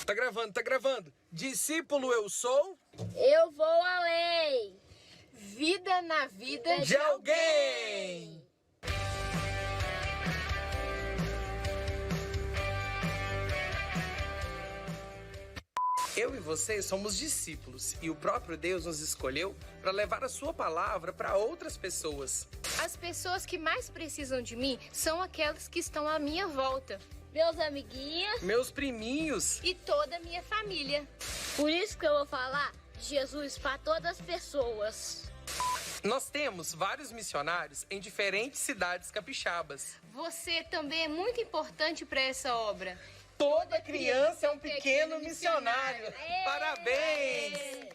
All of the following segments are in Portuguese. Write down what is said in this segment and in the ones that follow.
Tá gravando, tá gravando. Discípulo eu sou. Eu vou além. Vida na vida de alguém. Eu e você somos discípulos e o próprio Deus nos escolheu para levar a sua palavra para outras pessoas. As pessoas que mais precisam de mim são aquelas que estão à minha volta. Meus amiguinhos. Meus priminhos. E toda a minha família. Por isso que eu vou falar de Jesus para todas as pessoas. Nós temos vários missionários em diferentes cidades capixabas. Você também é muito importante para essa obra. Toda criança é um pequeno missionário. Parabéns!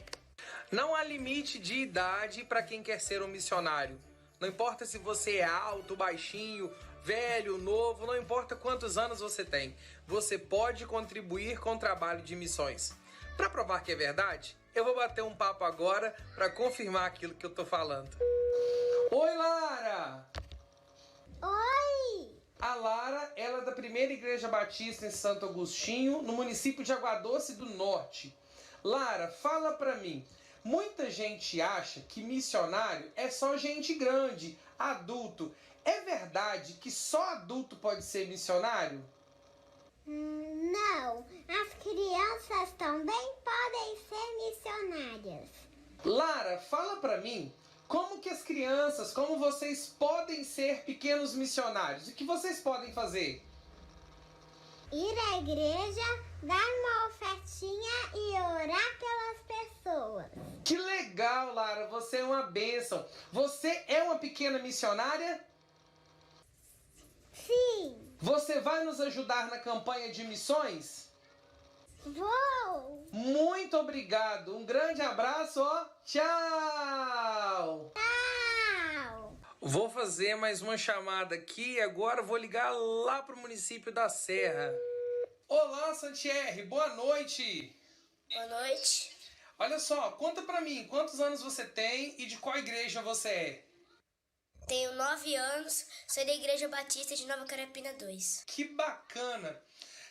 Não há limite de idade para quem quer ser um missionário. Não importa se você é alto, baixinho, velho, novo, não importa quantos anos você tem. Você pode contribuir com o trabalho de missões. Para provar que é verdade, eu vou bater um papo agora para confirmar aquilo que eu tô falando. Oi, Lara! Oi! A Lara, ela é da Primeira Igreja Batista em Santo Agostinho, no município de Água Doce do Norte. Lara, fala pra mim, muita gente acha que missionário é só gente grande, adulto. É verdade que só adulto pode ser missionário? Não, as crianças também podem ser missionárias. Lara, fala pra mim, como que as crianças, como vocês podem ser pequenos missionários? O que vocês podem fazer? Ir à igreja, dar uma ofertinha e orar pelas pessoas. Que legal, Lara, você é uma bênção. Você é uma pequena missionária? Sim. Você vai nos ajudar na campanha de missões? Vou. Muito obrigado. Um grande abraço, ó. Tchau. Tchau. Vou fazer mais uma chamada aqui e agora vou ligar lá pro município da Serra. Olá, Santierre. Boa noite. Boa noite. Olha só, conta pra mim, quantos anos você tem e de qual igreja você é? Tenho 9 anos, sou da Igreja Batista de Nova Carapina 2. Que bacana!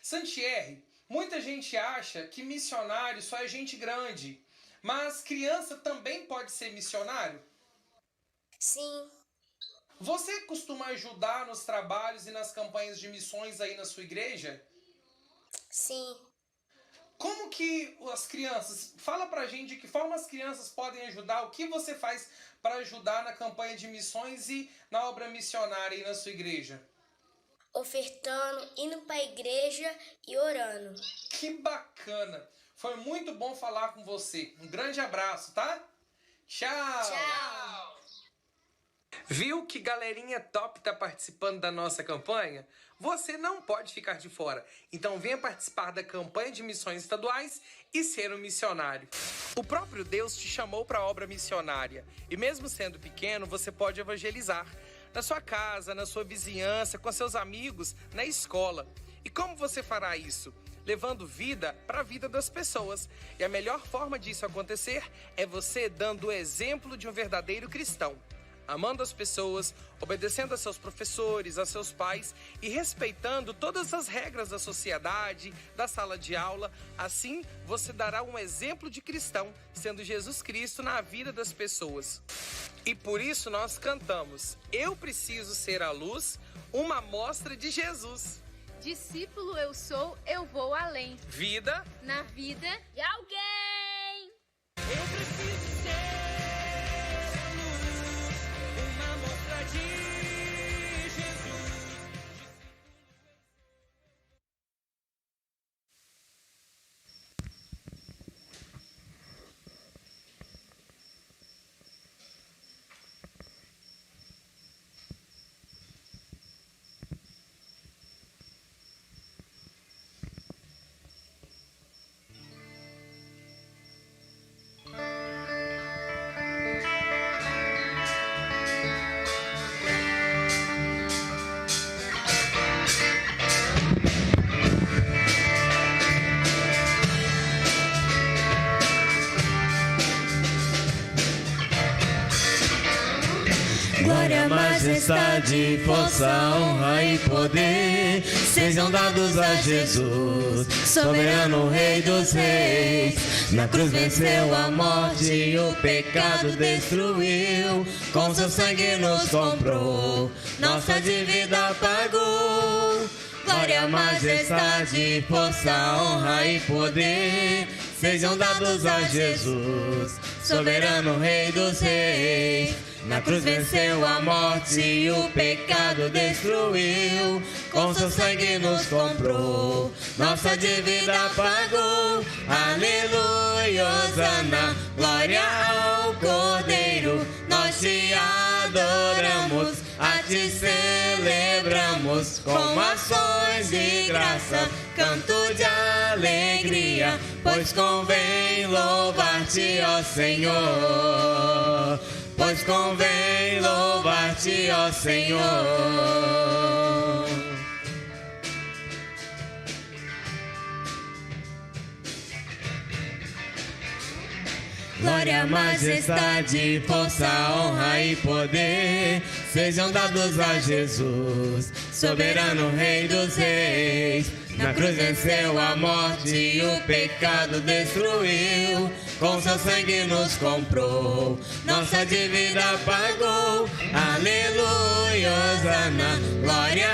Santierre, muita gente acha que missionário só é gente grande, mas criança também pode ser missionário? Sim. Você costuma ajudar nos trabalhos e nas campanhas de missões aí na sua igreja? Sim. Como que as crianças... Fala pra gente de que forma as crianças podem ajudar, o que você faz para ajudar na campanha de missões e na obra missionária aí na sua igreja? Ofertando, indo para a igreja e orando. Que bacana! Foi muito bom falar com você. Um grande abraço, tá? Tchau! Tchau! Viu que galerinha top tá participando da nossa campanha? Você não pode ficar de fora. Então venha participar da campanha de missões estaduais e ser um missionário. O próprio Deus te chamou para a obra missionária. E mesmo sendo pequeno, você pode evangelizar. Na sua casa, na sua vizinhança, com seus amigos, na escola. E como você fará isso? Levando vida para a vida das pessoas. E a melhor forma disso acontecer é você dando o exemplo de um verdadeiro cristão. Amando as pessoas, obedecendo a seus professores, a seus pais e respeitando todas as regras da sociedade, da sala de aula. Assim, você dará um exemplo de cristão, sendo Jesus Cristo na vida das pessoas. E por isso nós cantamos: eu preciso ser a luz, uma amostra de Jesus. Discípulo eu sou, eu vou além. Vida na vida de alguém. Eu preciso ser uma amostra de Jesus. Glória, majestade, força, honra e poder sejam dados a Jesus, soberano Rei dos Reis. Na cruz venceu a morte e o pecado destruiu, com seu sangue nos comprou, nossa dívida pagou. Glória, majestade, força, honra e poder sejam dados a Jesus, soberano Rei dos Reis. Na cruz venceu a morte e o pecado destruiu, com seu sangue nos comprou, nossa dívida pagou. Aleluia, hosana, glória ao Cordeiro, nós te adoramos, a ti celebramos, com ações de graça, canto de alegria, pois convém louvar-te, ó Senhor. Pois convém louvar-te, ó Senhor. Glória, majestade, força, honra e poder sejam dados a Jesus, soberano Rei dos Reis. Na cruz venceu a morte e o pecado destruiu, com seu sangue nos comprou, nossa dívida pagou. Aleluia, hosana, glória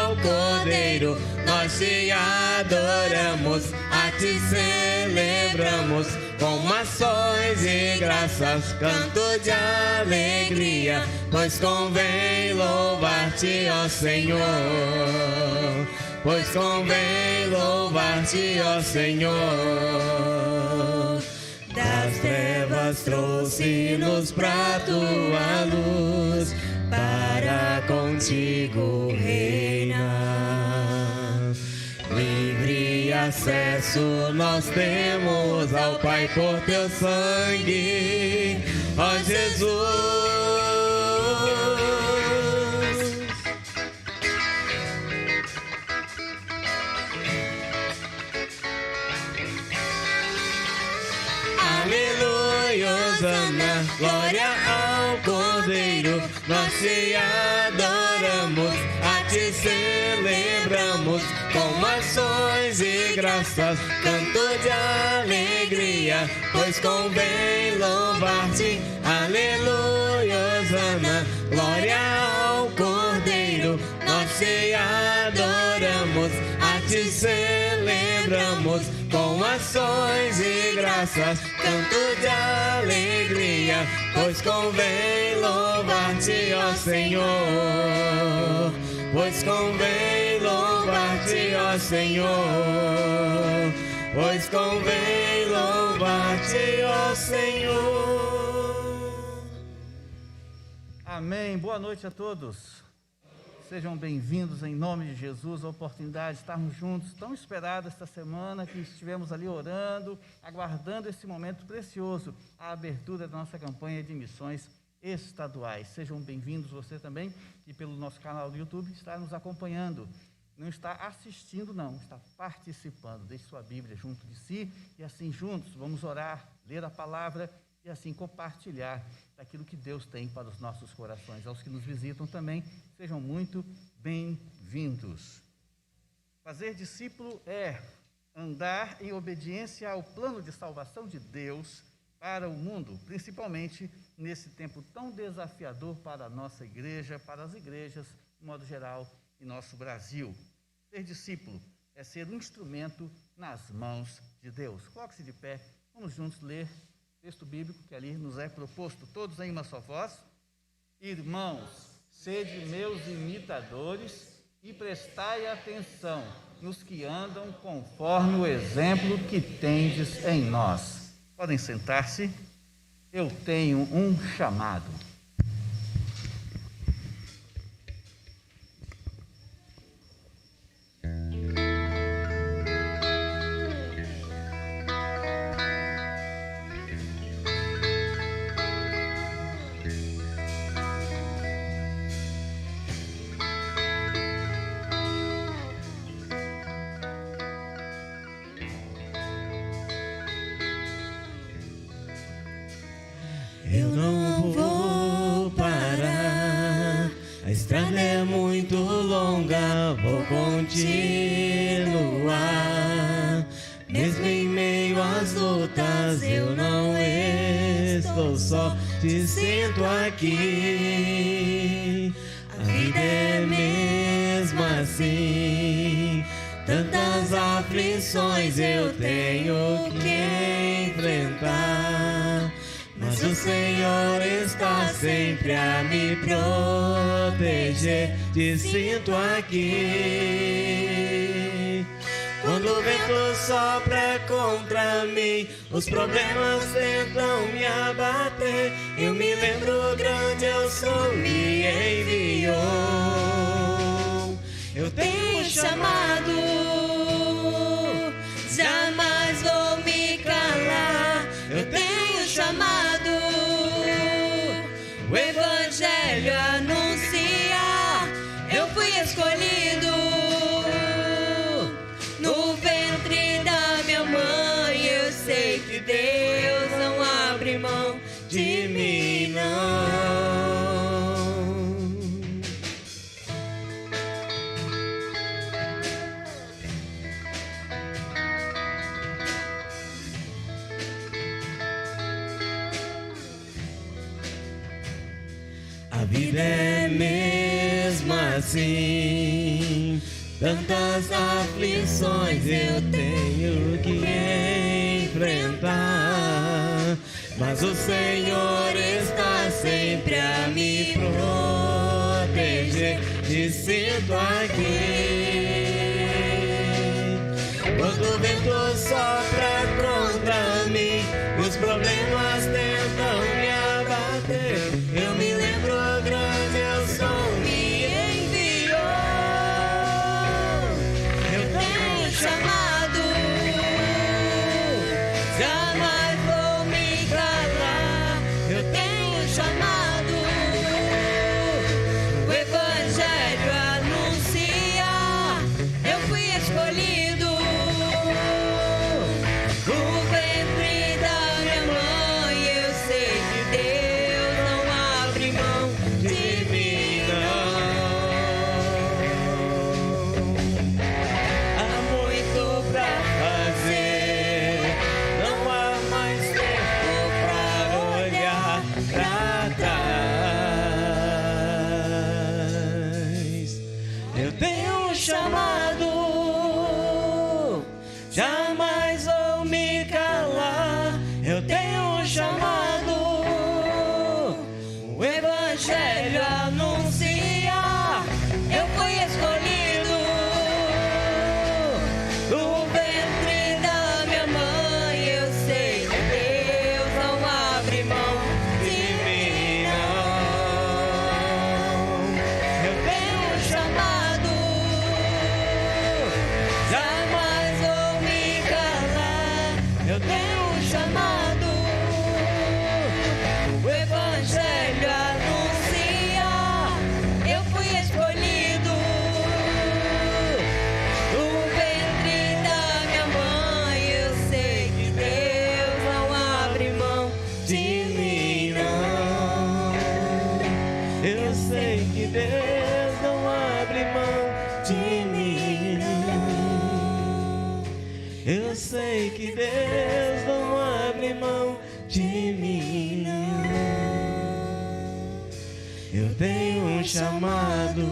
ao Cordeiro, nós te adoramos, a ti celebramos, com ações e graças, canto de alegria, pois convém louvar-te, ó Senhor. Pois convém louvar-te, ó Senhor. Das trevas trouxe-nos pra tua luz, para contigo reinar. Livre acesso nós temos ao Pai por teu sangue, ó Jesus. Hosana, glória ao Cordeiro, nós te adoramos, a ti celebramos, com ações e graças, canto de alegria, pois convém louvar-te. Aleluia, hosana, glória ao Cordeiro, nós te adoramos, a ti celebramos, com ações e graças, canto de alegria, pois convém louvar-te, ó Senhor. Pois convém louvar-te, ó Senhor. Pois convém louvar-te, ó Senhor. Amém. Boa noite a todos. Sejam bem-vindos em nome de Jesus, a oportunidade de estarmos juntos, tão esperada esta semana, que estivemos ali orando, aguardando esse momento precioso, a abertura da nossa campanha de missões estaduais. Sejam bem-vindos você também, e pelo nosso canal do YouTube está nos acompanhando. Não está assistindo, não, está participando. Deixe sua Bíblia junto de si e assim juntos vamos orar, ler a palavra e assim compartilhar daquilo que Deus tem para os nossos corações. Aos que nos visitam também, sejam muito bem-vindos. Fazer discípulo é andar em obediência ao plano de salvação de Deus para o mundo, principalmente nesse tempo tão desafiador para a nossa igreja, para as igrejas, de modo geral, em nosso Brasil. Ser discípulo é ser um instrumento nas mãos de Deus. Coloque-se de pé, vamos juntos ler texto bíblico que ali nos é proposto, todos em uma só voz. Irmãos, sede meus imitadores e prestai atenção nos que andam conforme o exemplo que tendes em nós. Podem sentar-se. Eu tenho um chamado. Eu não vou continuar. Mesmo em meio às lutas, eu não estou só, te sinto aqui. A vida é mesmo assim, tantas aflições eu tenho que enfrentar, mas o Senhor está sempre a me proteger, te sinto aqui. Quando o vento sopra contra mim, os problemas tentam me abater, eu me lembro o grande eu sou, me enviou. Eu tenho chamado, jamais vou me calar. Eu tenho chamado, o Evangelho anunciar. Eu fui escolhido no ventre da minha mãe. Eu sei que Deus não abre mão de mim, não. A vida é mesmo assim, tantas aflições eu tenho que enfrentar, mas o Senhor está sempre a me proteger, te sinto aqui. Quando o vento sopra contra mim e os problemas tentam me abater, eu me lembro o grande eu sou, me enviou. Eu tenho chamado, jamais vou me calar. Eu tenho chamado, o Evangelho anunciar. Eu fui escolhido no ventre da minha mãe. Eu sei que Deus não abre mão de mim, não. Há muito pra fazer, não há mais tempo para olhar pra trás. Eu tenho um chamado, jamais vou me calar. Eu tenho um chamado, o Evangelho anunciar. Eu fui escolhido do ventre da minha mãe. Eu sei que Deus não abre mão de mim, não. Eu tenho um chamado, jamais vou me calar. Eu tenho um chamado, o Evangelho anunciar. Eu fui escolhido do ventre da minha mãe. Eu sei que Deus não abre mão de mim, não. Eu sei que Deus não abre mão de mim. Eu sei que Deus não abre mão de mim. Eu tenho um chamado.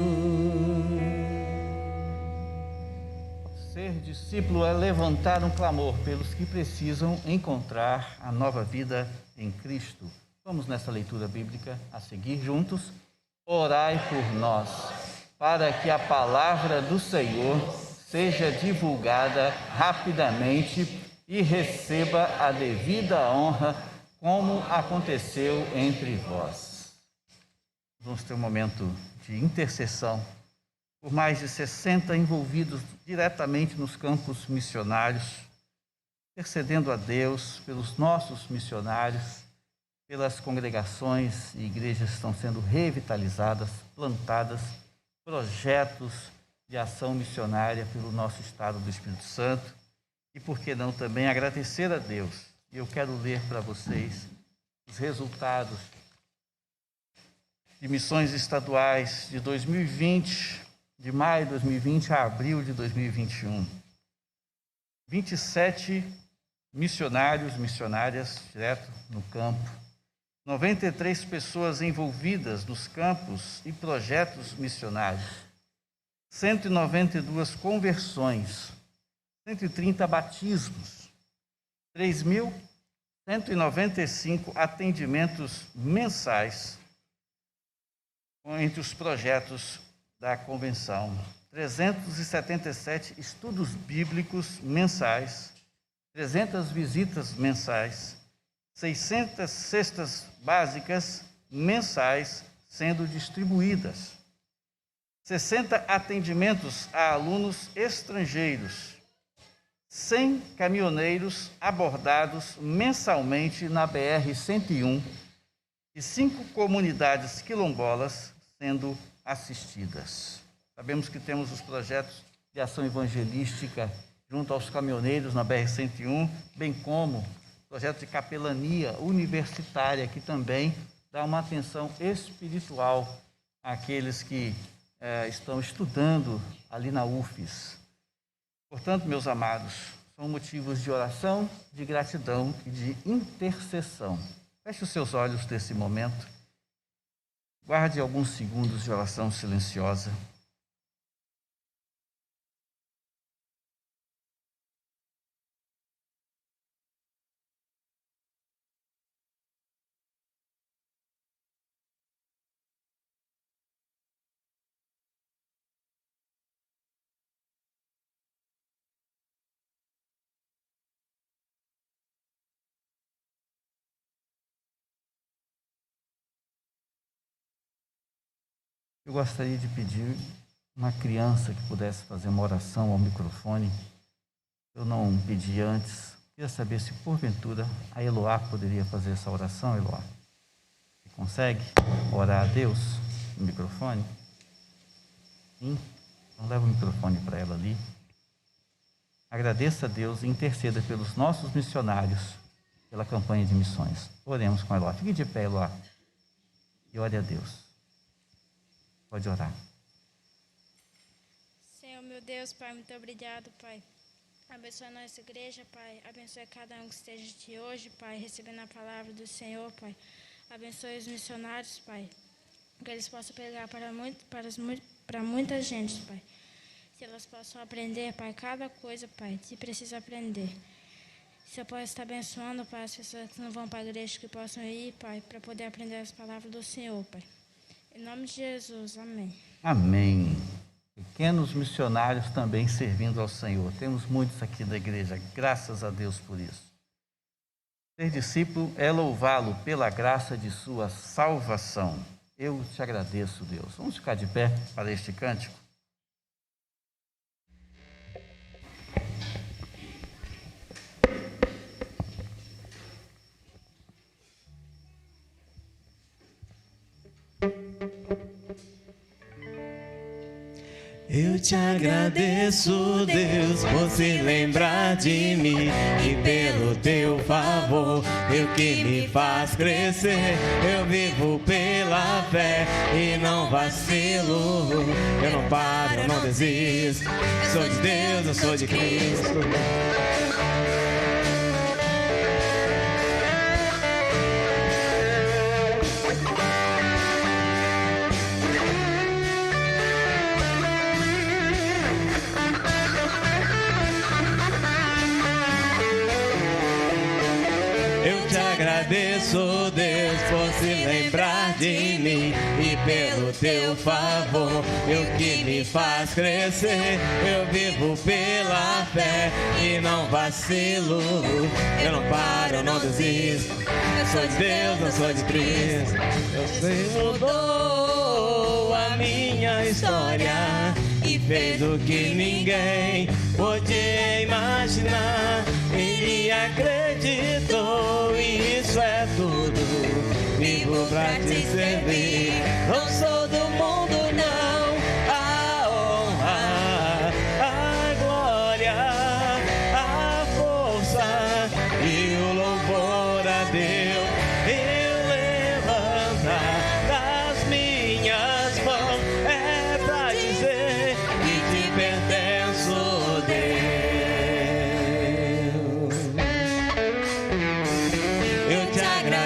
Ser discípulo é levantar um clamor pelos que precisam encontrar a nova vida em Cristo. Vamos nessa leitura bíblica a seguir juntos. Orai por nós, para que a palavra do Senhor seja divulgada rapidamente e receba a devida honra, como aconteceu entre vós. Vamos ter um momento de intercessão por mais de 60 envolvidos diretamente nos campos missionários, intercedendo a Deus pelos nossos missionários, pelas congregações e igrejas que estão sendo revitalizadas, plantadas, projetos de ação missionária pelo nosso estado do Espírito Santo. E por que não também agradecer a Deus. E eu quero ler para vocês os resultados de missões estaduais de 2020, de maio de 2020 a abril de 2021. 27 missionários, missionárias direto no campo. 93 pessoas envolvidas nos campos e projetos missionários. 192 conversões. 130 batismos. 3.195 atendimentos mensais entre os projetos da convenção. 377 estudos bíblicos mensais, 300 visitas mensais, 600 cestas básicas mensais sendo distribuídas, 60 atendimentos a alunos estrangeiros, 100 caminhoneiros abordados mensalmente na BR-101 e 5 comunidades quilombolas sendo assistidas. Sabemos que temos os projetos de ação evangelística junto aos caminhoneiros na BR-101, bem como projeto de capelania universitária, que também dá uma atenção espiritual àqueles que estão estudando ali na UFES. Portanto, meus amados, são motivos de oração, de gratidão e de intercessão. Feche os seus olhos nesse momento. Guarde alguns segundos de oração silenciosa. Eu gostaria de pedir uma criança que pudesse fazer uma oração ao microfone. Eu não pedi antes. Queria saber se, porventura, a Eloá poderia fazer essa oração, Eloá. Você consegue orar a Deus no microfone? Sim? Então leva o microfone para ela ali. Agradeça a Deus e interceda pelos nossos missionários, pela campanha de missões. Oremos com a Eloá. Fique de pé, Eloá, e ore a Deus. Pode orar. Senhor, meu Deus, Pai, muito obrigado, Pai. Abençoa a nossa igreja, Pai. Abençoa cada um que esteja de hoje, Pai, recebendo a palavra do Senhor, Pai. Abençoe os missionários, Pai, que eles possam pregar para muita gente, Pai. Que elas possam aprender, Pai, cada coisa, Pai, que precisa aprender. Se eu posso estar abençoando, Pai, as pessoas que não vão para a igreja, que possam ir, Pai, para poder aprender as palavras do Senhor, Pai. Em nome de Jesus, amém. Amém. Pequenos missionários também servindo ao Senhor. Temos muitos aqui da igreja, graças a Deus por isso. Ser discípulo é louvá-lo pela graça de sua salvação. Eu te agradeço, Deus. Vamos ficar de pé para este cântico? Eu te agradeço, Deus, por se lembrar de mim e pelo teu favor, o que me faz crescer. Eu vivo pela fé e não vacilo. Eu não paro, eu não desisto. Eu sou de Deus, eu sou de Cristo. Agradeço, Deus, por se lembrar de mim e pelo teu favor, o que me faz crescer. Eu vivo pela fé e não vacilo. Eu não paro, eu não desisto. Eu sou de Deus, eu sou de Cristo. Você mudou a minha história e fez o que ninguém podia imaginar. Ele acreditou e isso é tudo. Vivo pra te servir. Não sou do mundo, não. A honra, a glória, a força e o louvor a Deus. Eu levantar das minhas mãos é pra dizer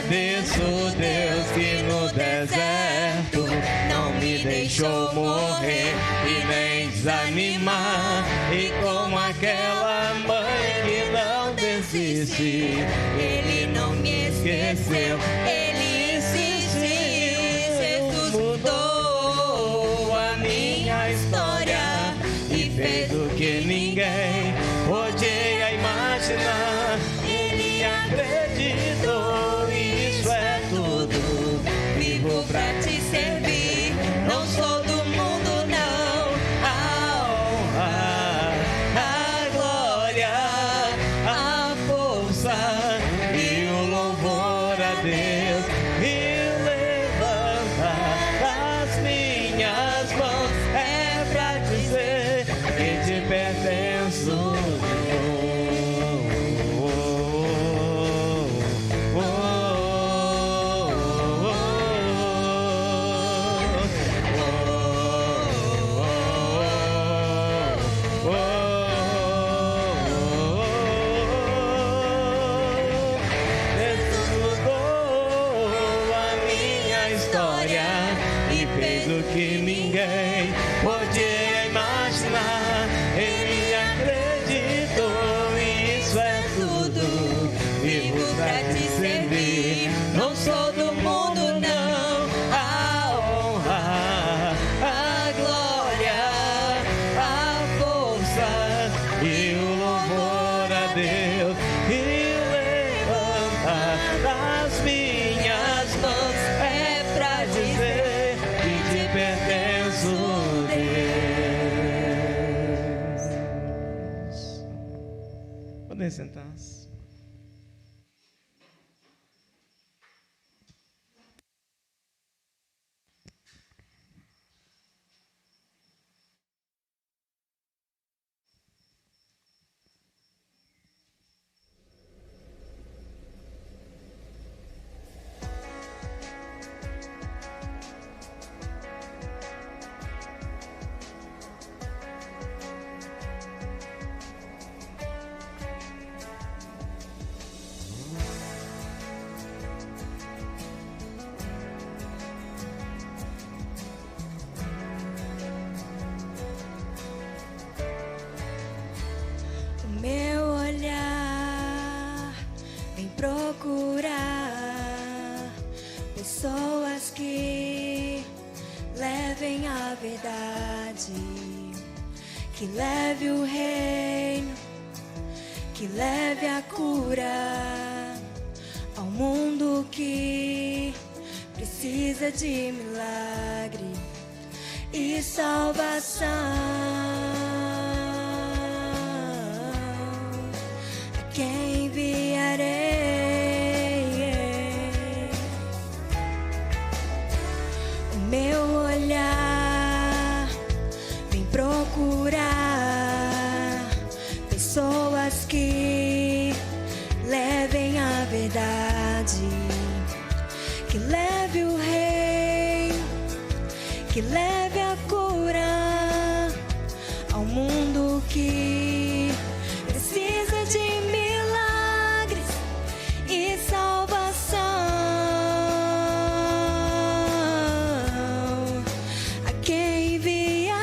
agradeço, Deus, que no deserto não me deixou morrer e nem desanimar. E como aquela mãe que não desiste, Ele não me esqueceu, Ele insistiu. Jesus mudou a minha história e fez o que ninguém podia imaginar. Ele acreditou, isso é tudo. Vivo pra te servir, não sou do mundo, não. A honra, a glória, a força e o louvor a Deus. E levantar as minhas mãos é pra dizer que te pertenço. Que ninguém podia imaginar. Ele acreditou, isso é tudo. Vivo pra te servir, não sou do mundo, não. A honra, a glória, a força e o louvor a Deus. E levanta as minhas mãos é pra dizer pertenço, Deus. Podem sentar-se. Meu olhar vem procurar pessoas que levem a verdade, que leve o reino, que leve a cura ao mundo que precisa de milagre e salvação. Quem enviarei? O meu olhar vem procurar pessoas que levem a verdade, que leve o reino, que leve a cura ao mundo que precisa de salvação. A quem enviarei?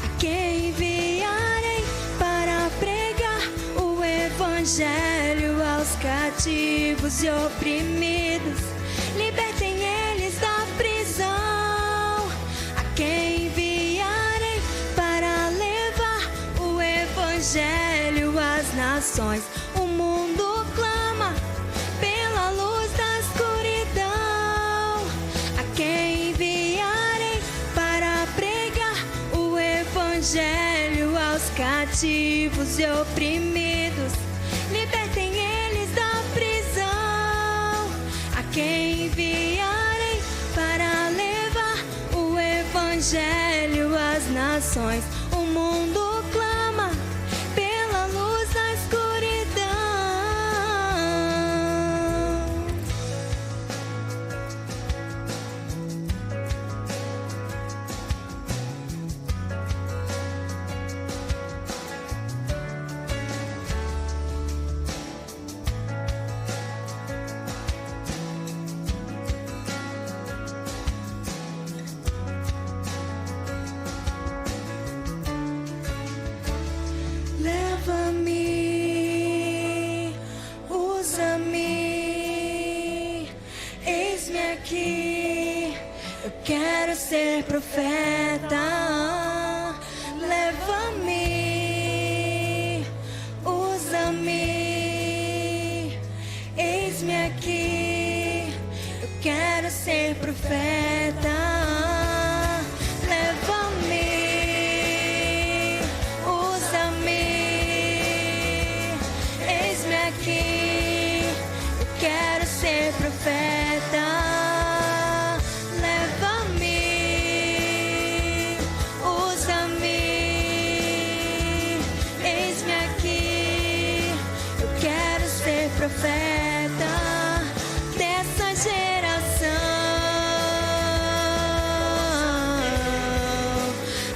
A quem enviarei para pregar o evangelho aos cativos e oprimidos? Libertem eles da prisão. A quem enviarei para levar o evangelho às nações? O mundo clama pela luz da escuridão. A quem enviarei para pregar o evangelho aos cativos e oprimidos? Libertem eles da prisão. A quem enviarei para levar o evangelho às nações? O mundo clama pela luz da escuridão. aqui, eu quero ser profeta. Leva-me, usa-me, eis-me aqui, eu quero ser profeta. Leva-me, usa-me, eis-me aqui, eu quero ser profeta. Leva-me, usa-me, eis-me aqui, eu quero ser profeta dessa geração.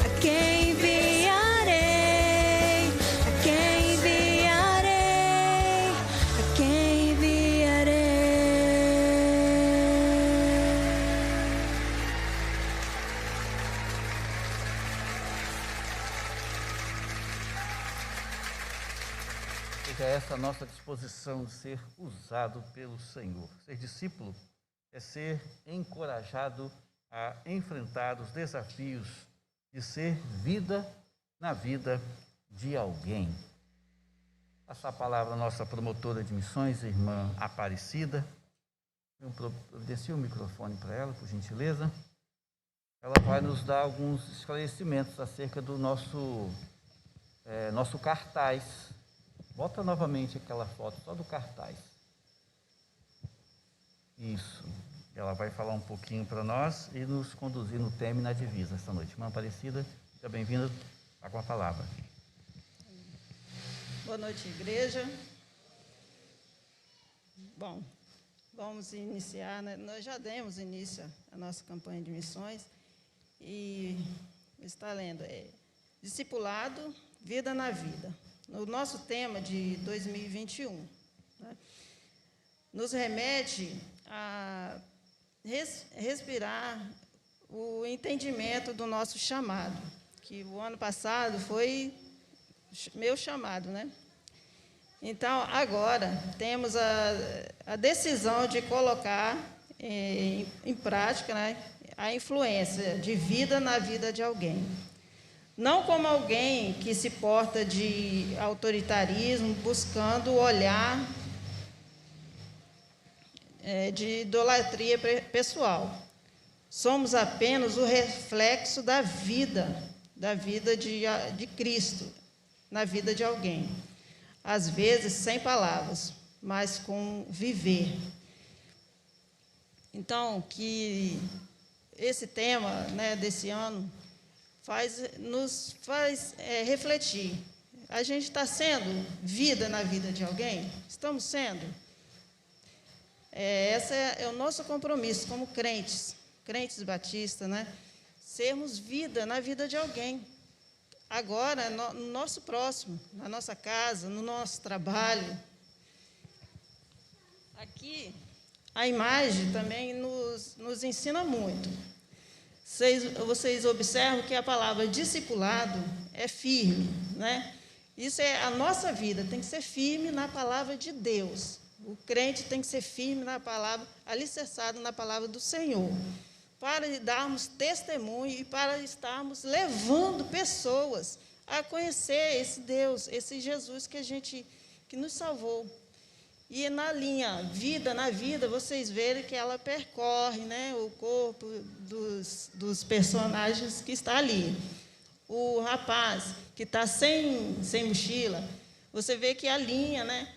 A quem enviarei? A quem enviarei? A quem enviarei? Seja essa a nossa disposição de ser usado pelo Senhor. Ser discípulo é ser encorajado a enfrentar os desafios de ser vida na vida de alguém. Passar a palavra à nossa promotora de missões, a irmã Aparecida. Providencie o microfone para ela, por gentileza. Ela vai nos dar alguns esclarecimentos acerca do nosso cartaz. Volta novamente aquela foto, só do cartaz. Isso. Ela vai falar um pouquinho para nós e nos conduzir no tema e na divisa esta noite. Irmã Aparecida, fica bem-vinda, está com a palavra. Boa noite, igreja. Bom, vamos iniciar, né? Nós já demos início à nossa campanha de missões e está lendo, Discipulado, Vida na Vida. No nosso tema de 2021, né, nos remete a respirar o entendimento do nosso chamado, que o ano passado foi meu chamado, né? Então, agora, temos a decisão de colocar em prática, né, a influência de vida na vida de alguém. Não como alguém que se porta de autoritarismo, buscando o olhar de idolatria pessoal. Somos apenas o reflexo da vida de Cristo na vida de alguém. Às vezes sem palavras, mas com viver. Então, que esse tema, né, desse ano nos faz refletir. A gente está sendo vida na vida de alguém? Estamos sendo? Esse é o nosso compromisso como crentes batistas, né? Sermos vida na vida de alguém. Agora, no nosso próximo, na nossa casa, no nosso trabalho. Aqui, a imagem também nos ensina muito. Vocês observam que a palavra discipulado é firme, né? Isso é a nossa vida, tem que ser firme na palavra de Deus. O crente tem que ser firme na palavra, alicerçado na palavra do Senhor, para darmos testemunho e para estarmos levando pessoas a conhecer esse Deus, esse Jesus que nos salvou. E na linha vida na vida, vocês verem que ela percorre, né, o corpo dos personagens que está ali. O rapaz que está sem mochila, você vê que a linha, né,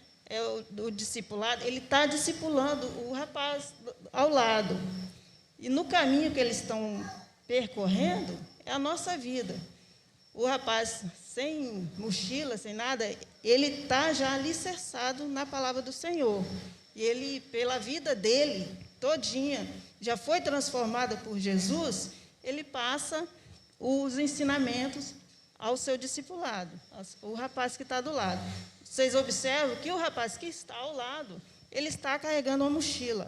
o discipulado, ele está discipulando o rapaz ao lado. E no caminho que eles estão percorrendo, é a nossa vida. O rapaz sem mochila, sem nada, ele está já alicerçado na palavra do Senhor. E ele, pela vida dele, todinha, já foi transformada por Jesus, ele passa os ensinamentos ao seu discipulado, o rapaz que está do lado. Vocês observam que o rapaz que está ao lado, ele está carregando uma mochila.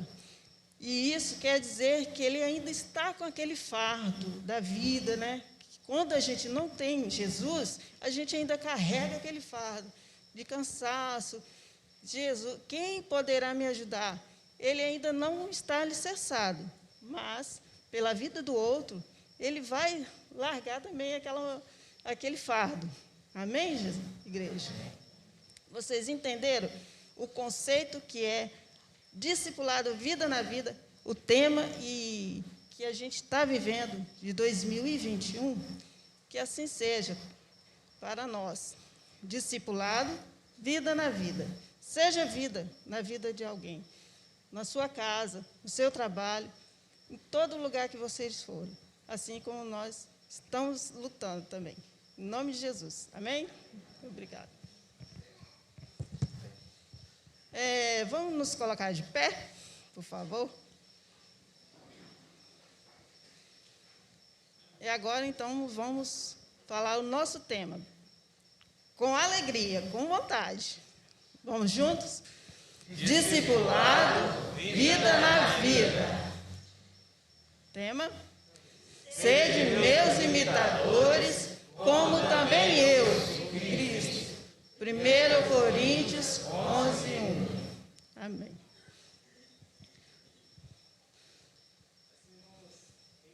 E isso quer dizer que ele ainda está com aquele fardo da vida, né? Quando a gente não tem Jesus, a gente ainda carrega aquele fardo de cansaço. Jesus, quem poderá me ajudar? Ele ainda não está alicerçado. mas pela vida do outro, ele vai largar também aquele fardo. Amém, igreja? Vocês entenderam o conceito que é discipulado, vida na vida, o tema e que a gente está vivendo de 2021, que assim seja para nós. Discipulado, vida na vida. Seja vida na vida de alguém, na sua casa, no seu trabalho, em todo lugar que vocês forem, assim como nós estamos lutando também. Em nome de Jesus. Amém? Obrigada. Vamos nos colocar de pé, por favor. E agora, então, vamos falar o nosso tema. Com alegria, com vontade. Vamos juntos? Discipulado, vida na vida. Tema: sede meus imitadores, como também eu, Cristo. 1 Coríntios 11:1. Amém.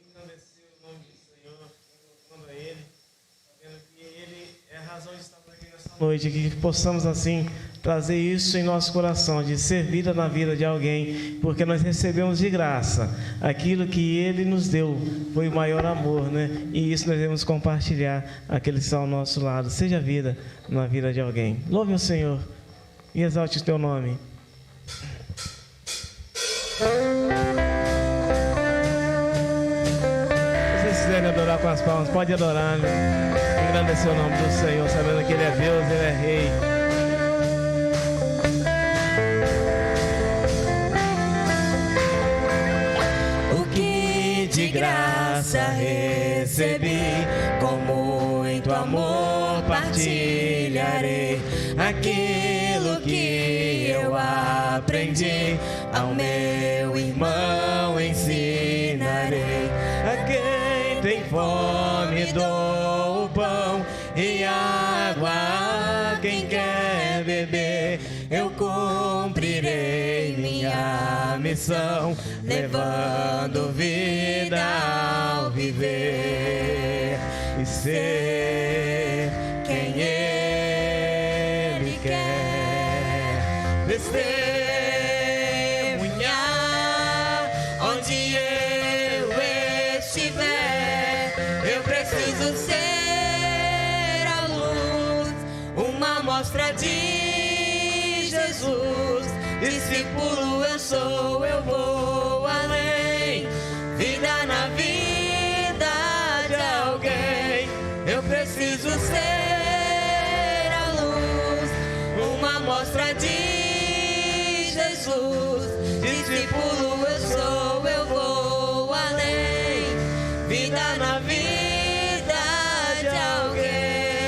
Engrandecer o nome do Senhor, louvando a Ele, sabendo que Ele é a razão de estarmos aqui nessa noite, que possamos assim trazer isso em nosso coração, de ser vida na vida de alguém, porque nós recebemos de graça aquilo que Ele nos deu, foi o maior amor, né? E isso nós devemos compartilhar aqueles que estão ao nosso lado. Seja vida na vida de alguém. Louve o Senhor e exalte o teu nome. Se vocês quiserem adorar com as palmas, pode adorar, né? Engrandecer o nome do Senhor, sabendo que Ele é Deus, Ele é Rei. De graça recebi, com muito amor partilharei aquilo que eu aprendi, ao meu irmão ensinarei. A quem tem fome dou o pão e água, a quem quer beber eu cumprirei minha missão, levando vida ao viver e ser quem Ele quer. Testemunhar onde eu estiver, eu preciso ser a luz, uma mostra de Jesus. Discípulo eu sou, eu vou além, vida na vida de alguém. Eu preciso ser a luz, uma mostra de Jesus. Discípulo eu sou, eu vou além, vida na vida de alguém.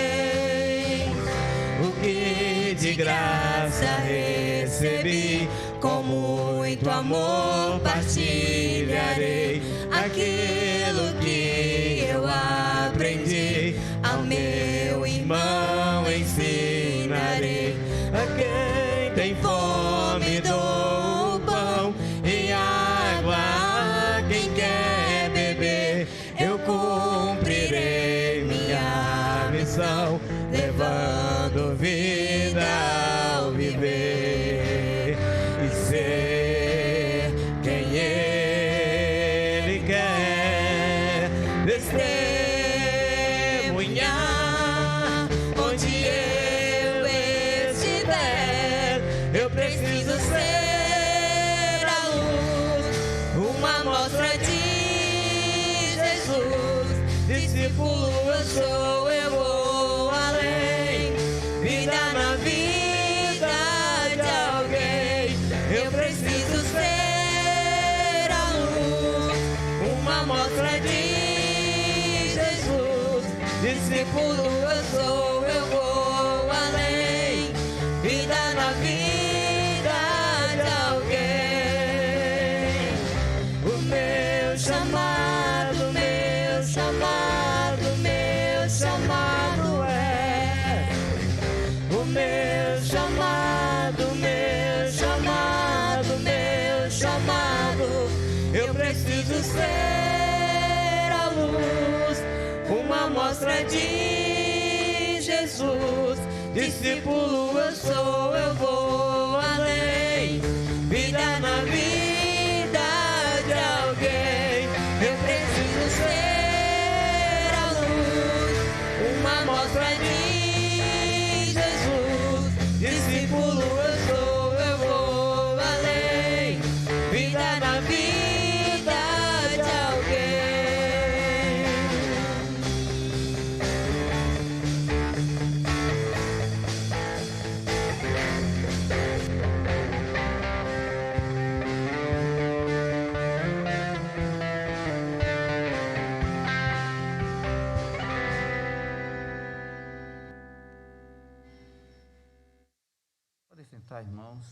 O que de graça recebi, com muito amor partilharei aquilo que eu aprendi, ao meu irmão ensinarei. A quem tem fome dou o pão e água, a quem quer beber eu cumprirei minha missão, levando vida ao viver e ser quem Ele quer. Testemunhar onde eu estiver, eu preciso ser a luz, uma mostra de Jesus. Discípulo eu sou, eu vou além, vida na vida de alguém. Eu preciso ser a luz, uma mostra de Jesus. Discípulo eu sou, eu vou além, vida na vida de alguém. O meu chamado, meu chamado, meu chamado é o meu chamado, meu chamado, meu chamado. Eu preciso ser a luz, uma amostra de Jesus. Discípulo eu sou, eu vou além, vida na vida de alguém. Eu preciso ser a luz, uma amostra de Jesus. Discípulo eu sou, eu vou além, vida na vida de alguém. Podem sentar, irmãos.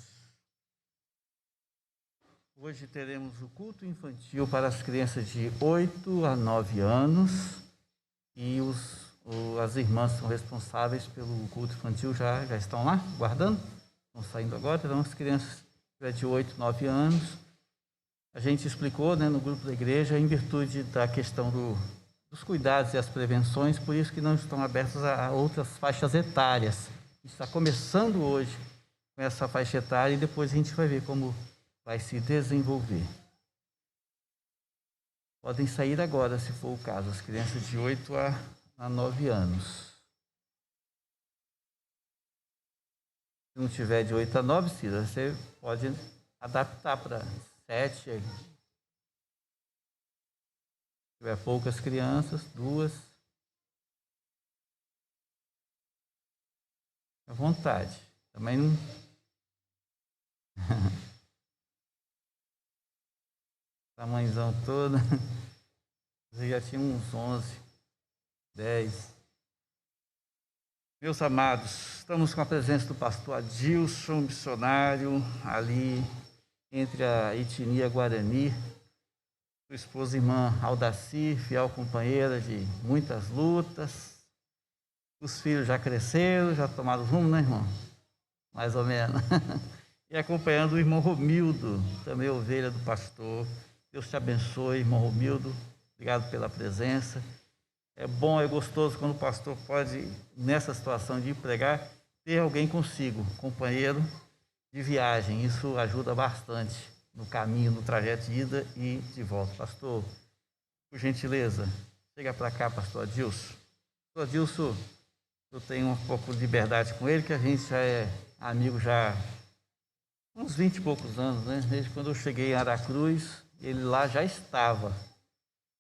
Hoje teremos o culto infantil para as crianças de 8 a 9 anos e as irmãs são responsáveis pelo culto infantil, já estão lá, guardando, estão saindo agora. Terão as crianças de 8 a 9 anos. A gente explicou, né, no grupo da igreja, em virtude da questão dos cuidados e as prevenções, por isso que não estão abertas a outras faixas etárias. Está começando hoje com essa faixa etária e depois a gente vai ver como vai se desenvolver. Podem sair agora, se for o caso, as crianças de 8 a 9 anos. Se não tiver de 8 a 9, Cida, você pode adaptar para 7. Se tiver poucas crianças, 2. À vontade. Também não... Tamanhozão todo. Você já tinha uns 11, 10. Meus amados, estamos com a presença do pastor Adilson, missionário, ali entre a etnia Guarani. Sua esposa, irmã Aldaci, fiel companheira de muitas lutas. Os filhos já cresceram, já tomaram rumo, né, irmão? Mais ou menos. E acompanhando o irmão Romildo, também ovelha do pastor. Deus te abençoe, irmão Romildo. Obrigado pela presença. É bom, é gostoso quando o pastor pode, nessa situação de ir pregar, ter alguém consigo, companheiro de viagem. Isso ajuda bastante no caminho, no trajeto de ida e de volta. Pastor, por gentileza, chega para cá, pastor Adilson. Pastor Adilson, eu tenho um pouco de liberdade com ele, que a gente já é amigo já há uns 20 e poucos anos, né? Desde quando eu cheguei em Aracruz, ele lá já estava.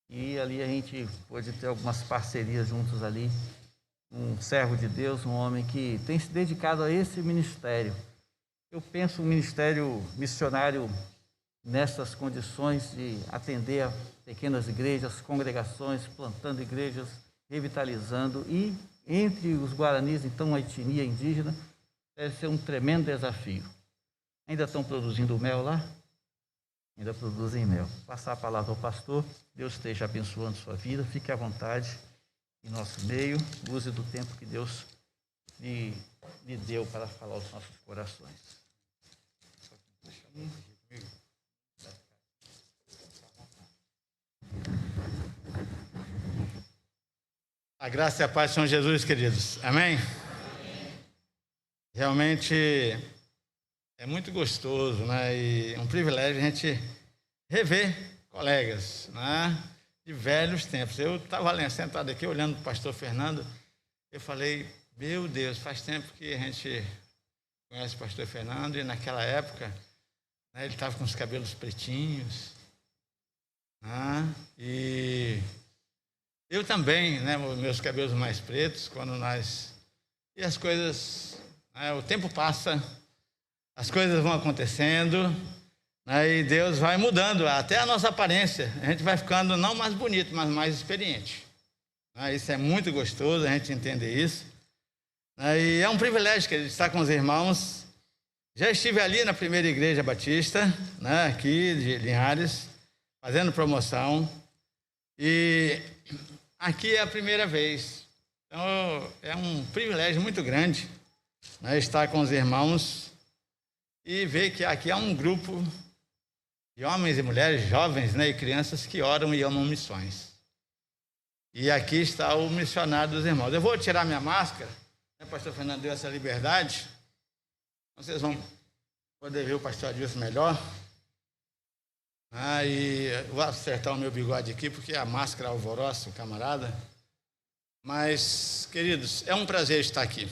E ali a gente pôde ter algumas parcerias juntos ali. Um servo de Deus, um homem que tem se dedicado a esse ministério. Eu penso um ministério missionário nessas condições de atender a pequenas igrejas, congregações, plantando igrejas, revitalizando. E entre os guaranis, então, a etnia indígena, deve ser um tremendo desafio. Ainda estão produzindo mel lá? Ainda produzem mel. Vou passar a palavra ao pastor. Deus esteja abençoando sua vida. Fique à vontade em nosso meio. Use do tempo que Deus lhe deu para falar aos nossos corações. A graça e a paz de São Jesus, queridos. Amém? Realmente é muito gostoso, né? E um privilégio a gente rever colegas, né? De velhos tempos. Eu estava sentado aqui olhando para o pastor Fernando, eu falei, meu Deus, faz tempo que a gente conhece o pastor Fernando, e naquela época, né, ele estava com os cabelos pretinhos, né? E eu também, né, meus cabelos mais pretos, quando nós... E as coisas, né, o tempo passa, as coisas vão acontecendo, né, e Deus vai mudando até a nossa aparência. A gente vai ficando não mais bonito, mas mais experiente. Né, isso é muito gostoso, a gente entender isso. Né, e é um privilégio que estar com os irmãos. Já estive ali na primeira igreja batista, né, aqui de Linhares, fazendo promoção. E aqui é a primeira vez. Então, é um privilégio muito grande, né, estar com os irmãos e ver que aqui há um grupo de homens e mulheres, jovens, né, e crianças que oram e amam missões. E aqui está o missionário dos irmãos. Eu vou tirar minha máscara, né, o pastor Fernando deu essa liberdade. Vocês vão poder ver o pastor Adilson melhor. E vou acertar o meu bigode aqui, porque a máscara alvoroça o camarada. Mas, queridos, é um prazer estar aqui.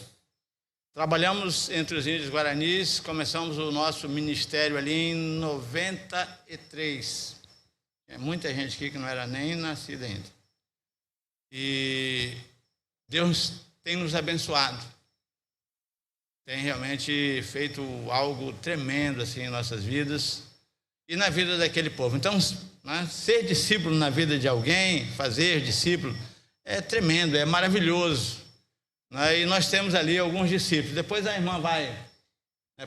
Trabalhamos entre os índios guaranis, começamos o nosso ministério ali em 93. Tem muita gente aqui que não era nem nascida ainda. E Deus tem nos abençoado. Tem realmente feito algo tremendo assim em nossas vidas e na vida daquele povo. Então, né, ser discípulo na vida de alguém, fazer discípulo, é tremendo, é maravilhoso. E nós temos ali alguns discípulos. Depois a irmã vai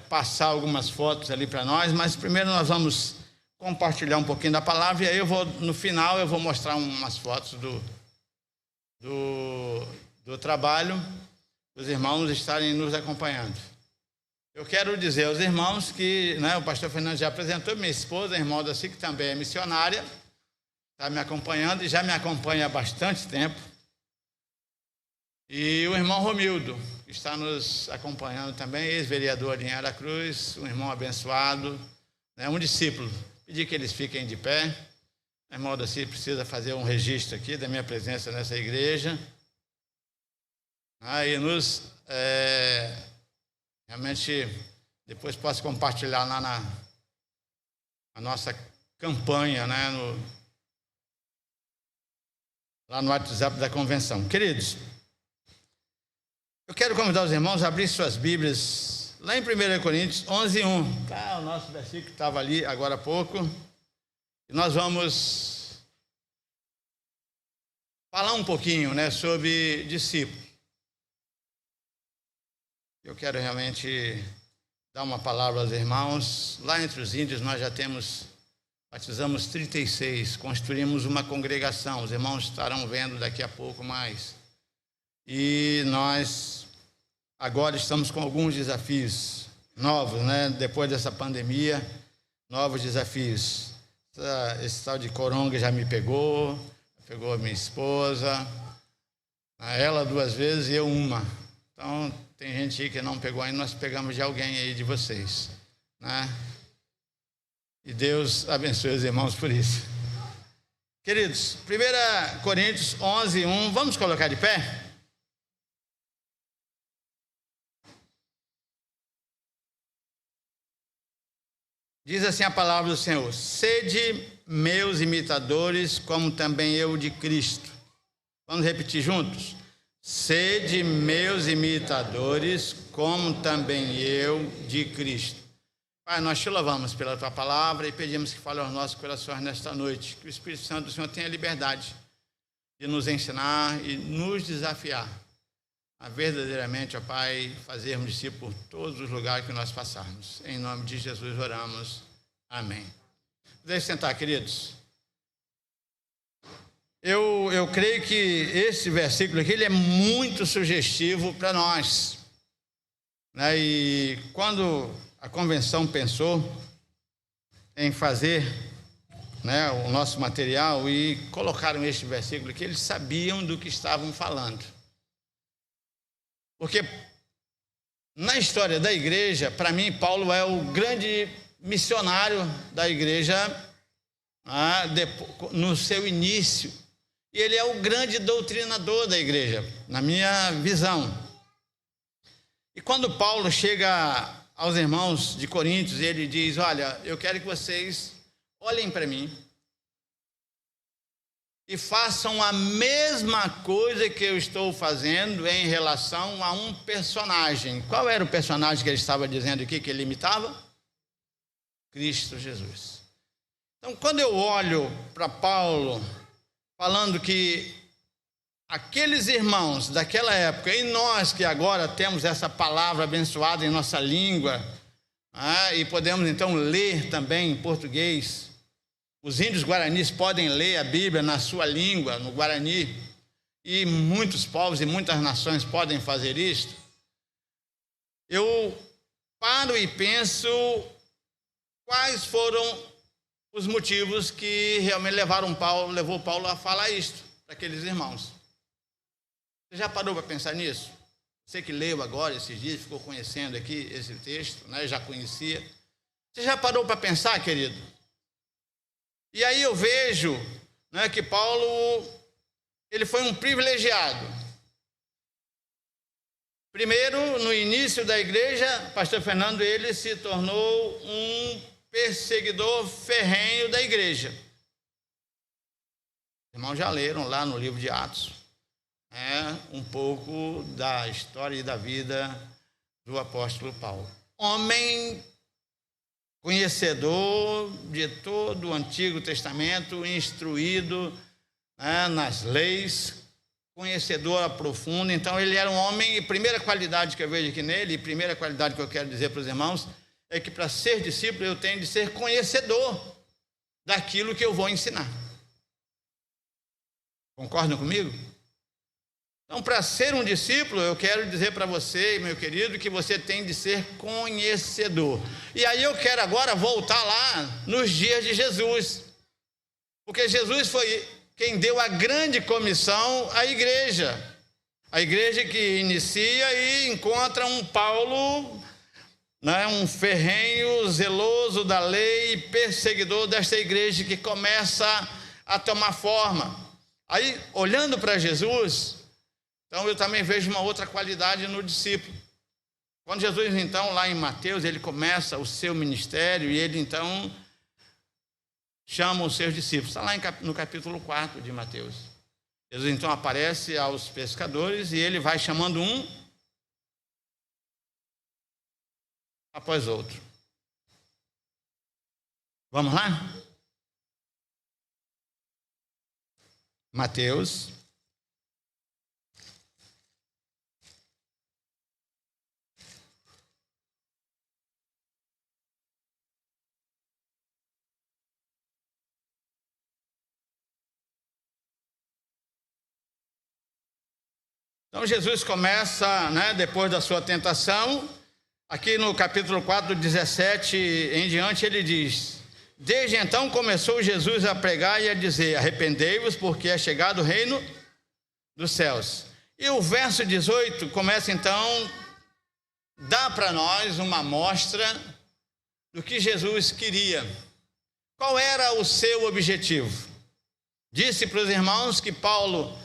passar algumas fotos ali para nós, mas primeiro nós vamos compartilhar um pouquinho da palavra e aí no final eu vou mostrar umas fotos do trabalho dos irmãos estarem nos acompanhando. Eu quero dizer aos irmãos que, né, o pastor Fernando já apresentou, minha esposa, a irmã Daci, que também é missionária, está me acompanhando e já me acompanha há bastante tempo. E o irmão Romildo, que está nos acompanhando também, ex-vereador em Aracruz, um irmão abençoado, né, um discípulo. Pedir que eles fiquem de pé. A irmã Daci precisa fazer um registro aqui da minha presença nessa igreja. E realmente, depois posso compartilhar lá na nossa campanha, né, lá no WhatsApp da convenção. Queridos, eu quero convidar os irmãos a abrir suas Bíblias lá em 1 Coríntios 11:1. Tá, o nosso versículo que estava ali agora há pouco. E nós vamos falar um pouquinho, né, sobre discípulo. Eu quero realmente dar uma palavra aos irmãos. Lá entre os índios nós já batizamos 36, construímos uma congregação. Os irmãos estarão vendo daqui a pouco mais. E nós agora estamos com alguns desafios novos, né? Depois dessa pandemia, novos desafios. Esse tal de coronga já me pegou a minha esposa, ela 2 vezes e eu uma. Então, tem gente aí que não pegou ainda, nós pegamos de alguém aí de vocês, né? E Deus abençoe os irmãos por isso. Queridos, 1 Coríntios 11:1, vamos colocar de pé? Diz assim a palavra do Senhor: sede meus imitadores, como também eu de Cristo. Vamos repetir juntos? Sede meus imitadores, como também eu de Cristo. Pai, nós te louvamos pela tua palavra e pedimos que fale aos nossos corações nesta noite. Que o Espírito Santo do Senhor tenha liberdade de nos ensinar e nos desafiar a verdadeiramente, ó Pai, fazermos discípulos por todos os lugares que nós passarmos. Em nome de Jesus oramos. Amém. Deixe sentar, queridos. Eu creio que esse versículo aqui ele é muito sugestivo para nós. Né? E quando a convenção pensou em fazer, né, o nosso material e colocaram este versículo aqui, eles sabiam do que estavam falando. Porque na história da igreja, para mim, Paulo é o grande missionário da igreja no seu início. E ele é o grande doutrinador da igreja, na minha visão. E quando Paulo chega aos irmãos de Coríntios, ele diz: olha, eu quero que vocês olhem para mim e façam a mesma coisa que eu estou fazendo em relação a um personagem. Qual era o personagem que ele estava dizendo aqui que ele imitava? Cristo Jesus. Então, quando eu olho para Paulo falando que aqueles irmãos daquela época e nós que agora temos essa palavra abençoada em nossa língua, e podemos então ler também em português. Os índios guaranis podem ler a Bíblia na sua língua, no Guarani, e muitos povos e muitas nações podem fazer isto. Eu paro e penso quais foram os motivos que realmente levou Paulo a falar isto para aqueles irmãos. Você já parou para pensar nisso? Você que leu agora esses dias, ficou conhecendo aqui esse texto, né? Já conhecia. Você já parou para pensar, querido? E aí eu vejo, né, que Paulo, ele foi um privilegiado. Primeiro, no início da igreja, pastor Fernando, ele se tornou um perseguidor ferrenho da igreja. Os irmãos já leram lá no livro de Atos, um pouco da história e da vida do apóstolo Paulo. Homem conhecedor de todo o Antigo Testamento, instruído, nas leis, conhecedor profundo. Então ele era um homem, e a primeira qualidade que eu vejo aqui nele, e a primeira qualidade que eu quero dizer para os irmãos, é que para ser discípulo eu tenho de ser conhecedor daquilo que eu vou ensinar. Concordam comigo? Então, para ser um discípulo, eu quero dizer para você, meu querido, que você tem de ser conhecedor. E aí eu quero agora voltar lá nos dias de Jesus, porque Jesus foi quem deu a grande comissão à igreja. A igreja que inicia e encontra um Paulo, um ferrenho, zeloso da lei, perseguidor desta igreja que começa a tomar forma. Aí, olhando para Jesus, então eu também vejo uma outra qualidade no discípulo. Quando Jesus, então, lá em Mateus, ele começa o seu ministério e ele, então, chama os seus discípulos. Está lá no capítulo 4 de Mateus. Jesus, então, aparece aos pescadores e ele vai chamando um após outro. Vamos lá? Mateus. Então Jesus começa, depois da sua tentação, aqui no capítulo 4, 17 em diante, ele diz: desde então começou Jesus a pregar e a dizer: arrependei-vos, porque é chegado o reino dos céus. E o verso 18 começa então, dá para nós uma amostra do que Jesus queria. Qual era o seu objetivo? Disse para os irmãos que Paulo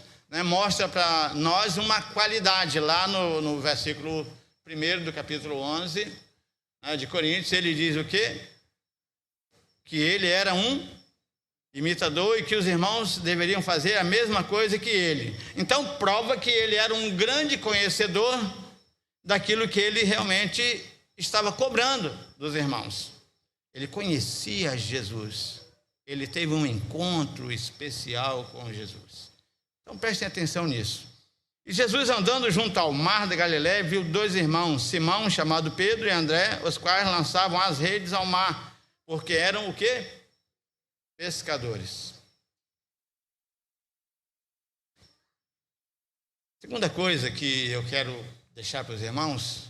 mostra para nós uma qualidade. Lá no versículo 1 do capítulo 11 de Coríntios, ele diz o quê? Que ele era um imitador e que os irmãos deveriam fazer a mesma coisa que ele. Então, prova que ele era um grande conhecedor daquilo que ele realmente estava cobrando dos irmãos. Ele conhecia Jesus. Ele teve um encontro especial com Jesus. Então, prestem atenção nisso. E Jesus, andando junto ao mar da Galiléia, viu dois irmãos, Simão, chamado Pedro, e André, os quais lançavam as redes ao mar, porque eram o quê? Pescadores. Segunda coisa que eu quero deixar para os irmãos,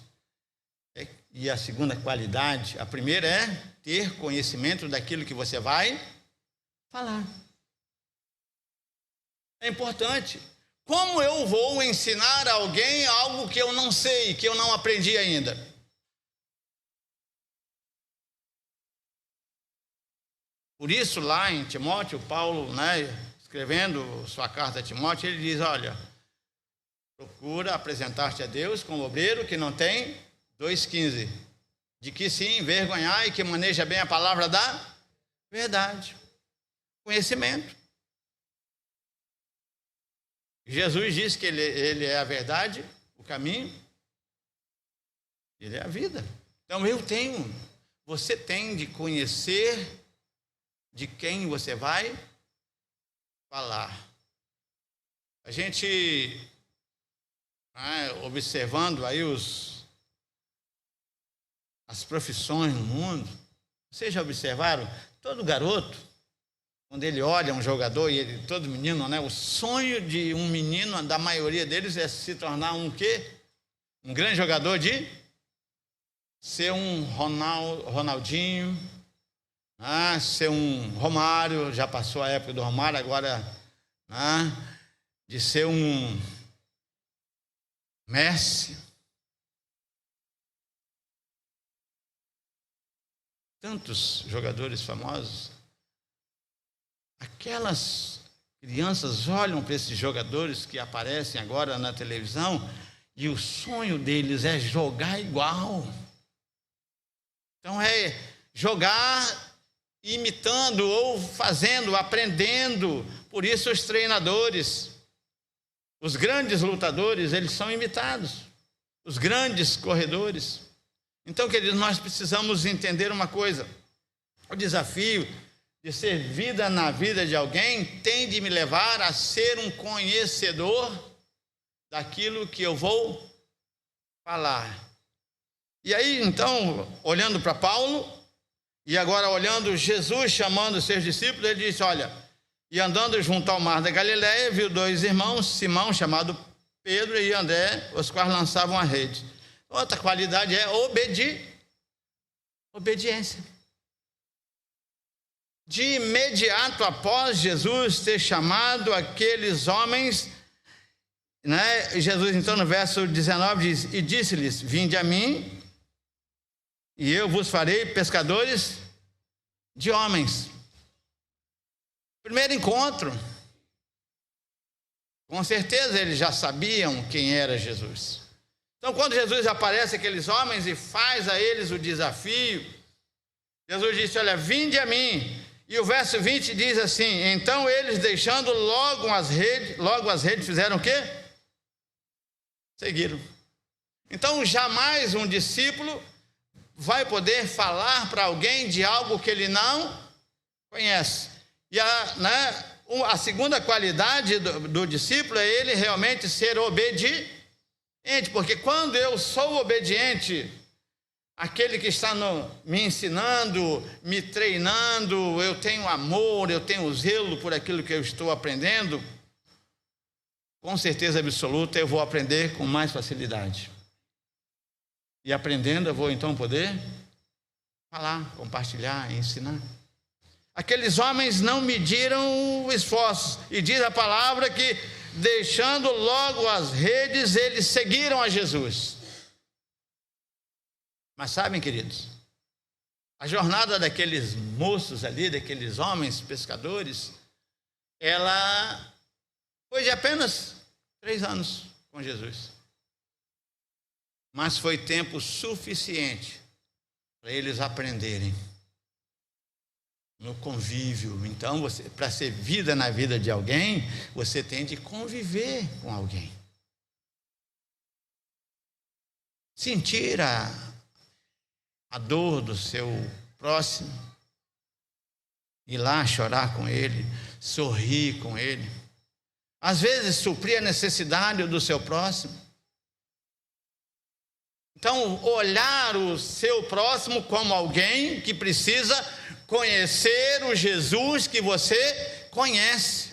e a segunda qualidade, a primeira é ter conhecimento daquilo que você vai falar. É importante. Como eu vou ensinar a alguém algo que eu não sei, que eu não aprendi ainda? Por isso, lá em Timóteo, Paulo, escrevendo sua carta a Timóteo, ele diz: olha, procura apresentar-te a Deus como obreiro que não tem 2,15, de que se envergonhar e que maneja bem a palavra da verdade. Conhecimento. Jesus disse que ele é a verdade, o caminho, ele é a vida. Então você tem de conhecer de quem você vai falar. A gente, observando aí as profissões no mundo, vocês já observaram? Todo garoto, quando ele olha um jogador, e todo menino, o sonho de um menino, da maioria deles, é se tornar um quê? Um grande jogador, de ser um Ronaldinho, ser um Romário, já passou a época do Romário, agora de ser um Messi. Tantos jogadores famosos. Aquelas crianças olham para esses jogadores que aparecem agora na televisão e o sonho deles é jogar igual. Então é jogar imitando ou fazendo, aprendendo. Por isso os treinadores, os grandes lutadores, eles são imitados. Os grandes corredores. Então, queridos, nós precisamos entender uma coisa. O desafio de ser vida na vida de alguém tem de me levar a ser um conhecedor daquilo que eu vou falar. E aí, então, olhando para Paulo, e agora olhando Jesus chamando os seus discípulos, ele disse, olha, e andando junto ao mar da Galileia, viu 2 irmãos, Simão, chamado Pedro, e André, os quais lançavam a rede. Outra qualidade é obediência. De imediato após Jesus ter chamado aqueles homens, Jesus então no verso 19 diz, e disse-lhes, vinde a mim, e eu vos farei pescadores de homens. Primeiro encontro, com certeza eles já sabiam quem era Jesus. Então, quando Jesus aparece àqueles homens e faz a eles o desafio, Jesus disse, olha, vinde a mim. E o verso 20 diz assim, então eles deixando logo as redes fizeram o quê? Seguiram. Então, jamais um discípulo vai poder falar para alguém de algo que ele não conhece. E a segunda qualidade do discípulo é ele realmente ser obediente, porque quando eu sou obediente, aquele que está me ensinando, me treinando, eu tenho amor, eu tenho zelo por aquilo que eu estou aprendendo, com certeza absoluta eu vou aprender com mais facilidade. E aprendendo eu vou então poder falar, compartilhar, ensinar. Aqueles homens não mediram esforços, e diz a palavra que deixando logo as redes, eles seguiram a Jesus. Mas sabem, queridos, a jornada daqueles moços ali, daqueles homens pescadores, ela foi de apenas 3 anos com Jesus. Mas foi tempo suficiente para eles aprenderem no convívio. Então, para ser vida na vida de alguém, você tem de conviver com alguém. Sentir a dor do seu próximo, ir lá chorar com ele, sorrir com ele. Às vezes, suprir a necessidade do seu próximo. Então, olhar o seu próximo como alguém que precisa conhecer o Jesus que você conhece.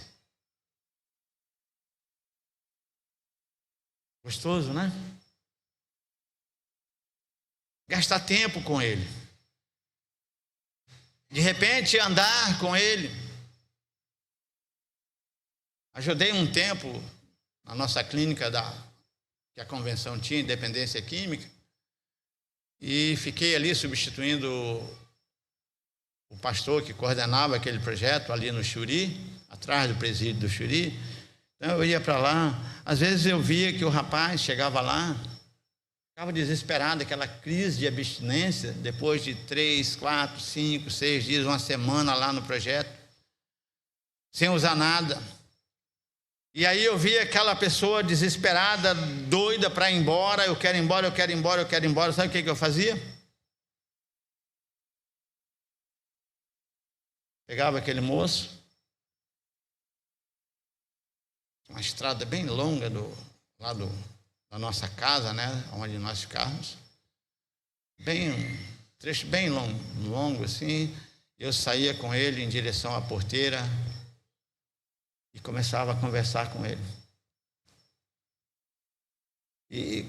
Gostoso, né? Gastar tempo com ele. De repente, andar com ele. Ajudei um tempo na nossa clínica que a convenção tinha, Independência Química, e fiquei ali substituindo o pastor que coordenava aquele projeto ali no Xuri, atrás do presídio do Xuri. Então eu ia para lá, às vezes eu via que o rapaz chegava lá, ficava desesperado, aquela crise de abstinência, depois de 3, 4, 5, 6 dias, uma semana lá no projeto, sem usar nada. E aí eu via aquela pessoa desesperada, doida para ir embora, eu quero ir embora, eu quero ir embora, eu quero ir embora. Sabe o que eu fazia? Pegava aquele moço, uma estrada bem longa lá da nossa casa, né, onde nós ficávamos, trecho bem longo assim. Eu saía com ele em direção à porteira e começava a conversar com ele. E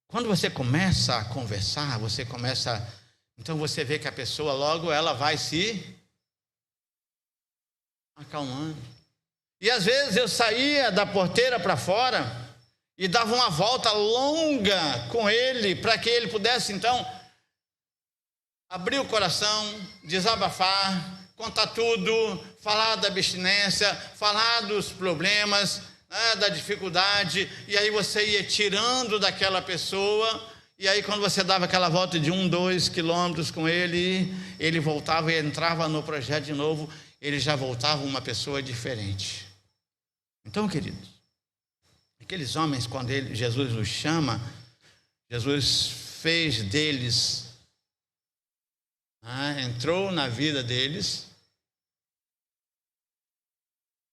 quando você começa a conversar, você começa a Então você vê que a pessoa logo ela vai se acalmando. E às vezes eu saía da porteira para fora e dava uma volta longa com ele, para que ele pudesse então abrir o coração, desabafar, contar tudo, falar da abstinência, falar dos problemas, né, da dificuldade, e aí você ia tirando daquela pessoa, e aí quando você dava aquela volta de 1-2 quilômetros com ele, ele voltava e entrava no projeto de novo, ele já voltava uma pessoa diferente. Então, queridos, aqueles homens, quando Jesus os chama, Jesus fez deles, entrou na vida deles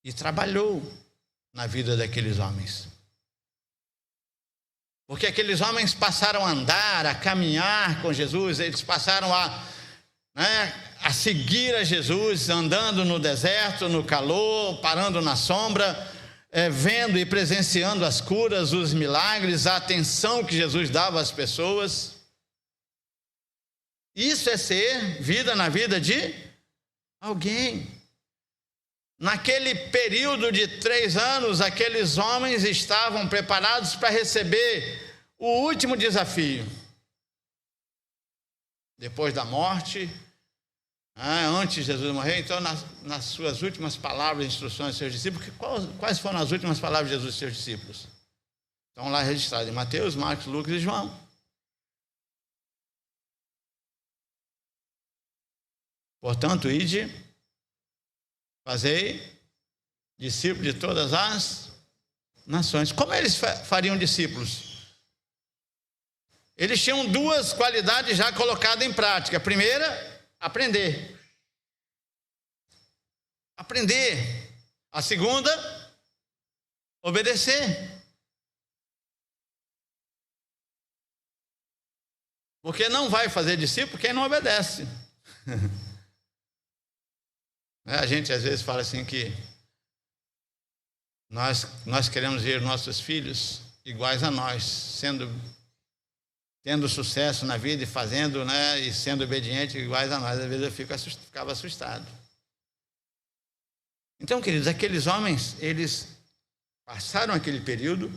e trabalhou na vida daqueles homens. Porque aqueles homens passaram a andar, a caminhar com Jesus, eles passaram a seguir a Jesus, andando no deserto, no calor, parando na sombra, vendo e presenciando as curas, os milagres, a atenção que Jesus dava às pessoas. Isso é ser vida na vida de alguém. Naquele período de 3 anos, aqueles homens estavam preparados para receber o último desafio. Depois da morte, antes de Jesus morrer, então nas suas últimas palavras, instruções aos seus discípulos, quais foram as últimas palavras de Jesus aos seus discípulos? Estão lá registradas em Mateus, Marcos, Lucas e João. Portanto, ide, fazei discípulos de todas as nações. Como eles fariam discípulos? Eles tinham 2 qualidades já colocadas em prática. A primeira, aprender. Aprender. A segunda, obedecer. Porque não vai fazer discípulo quem não obedece. A gente às vezes fala assim que nós queremos ver nossos filhos iguais a nós, tendo sucesso na vida e fazendo, e sendo obediente iguais a nós. Às vezes eu ficava assustado. Então, queridos, aqueles homens, eles passaram aquele período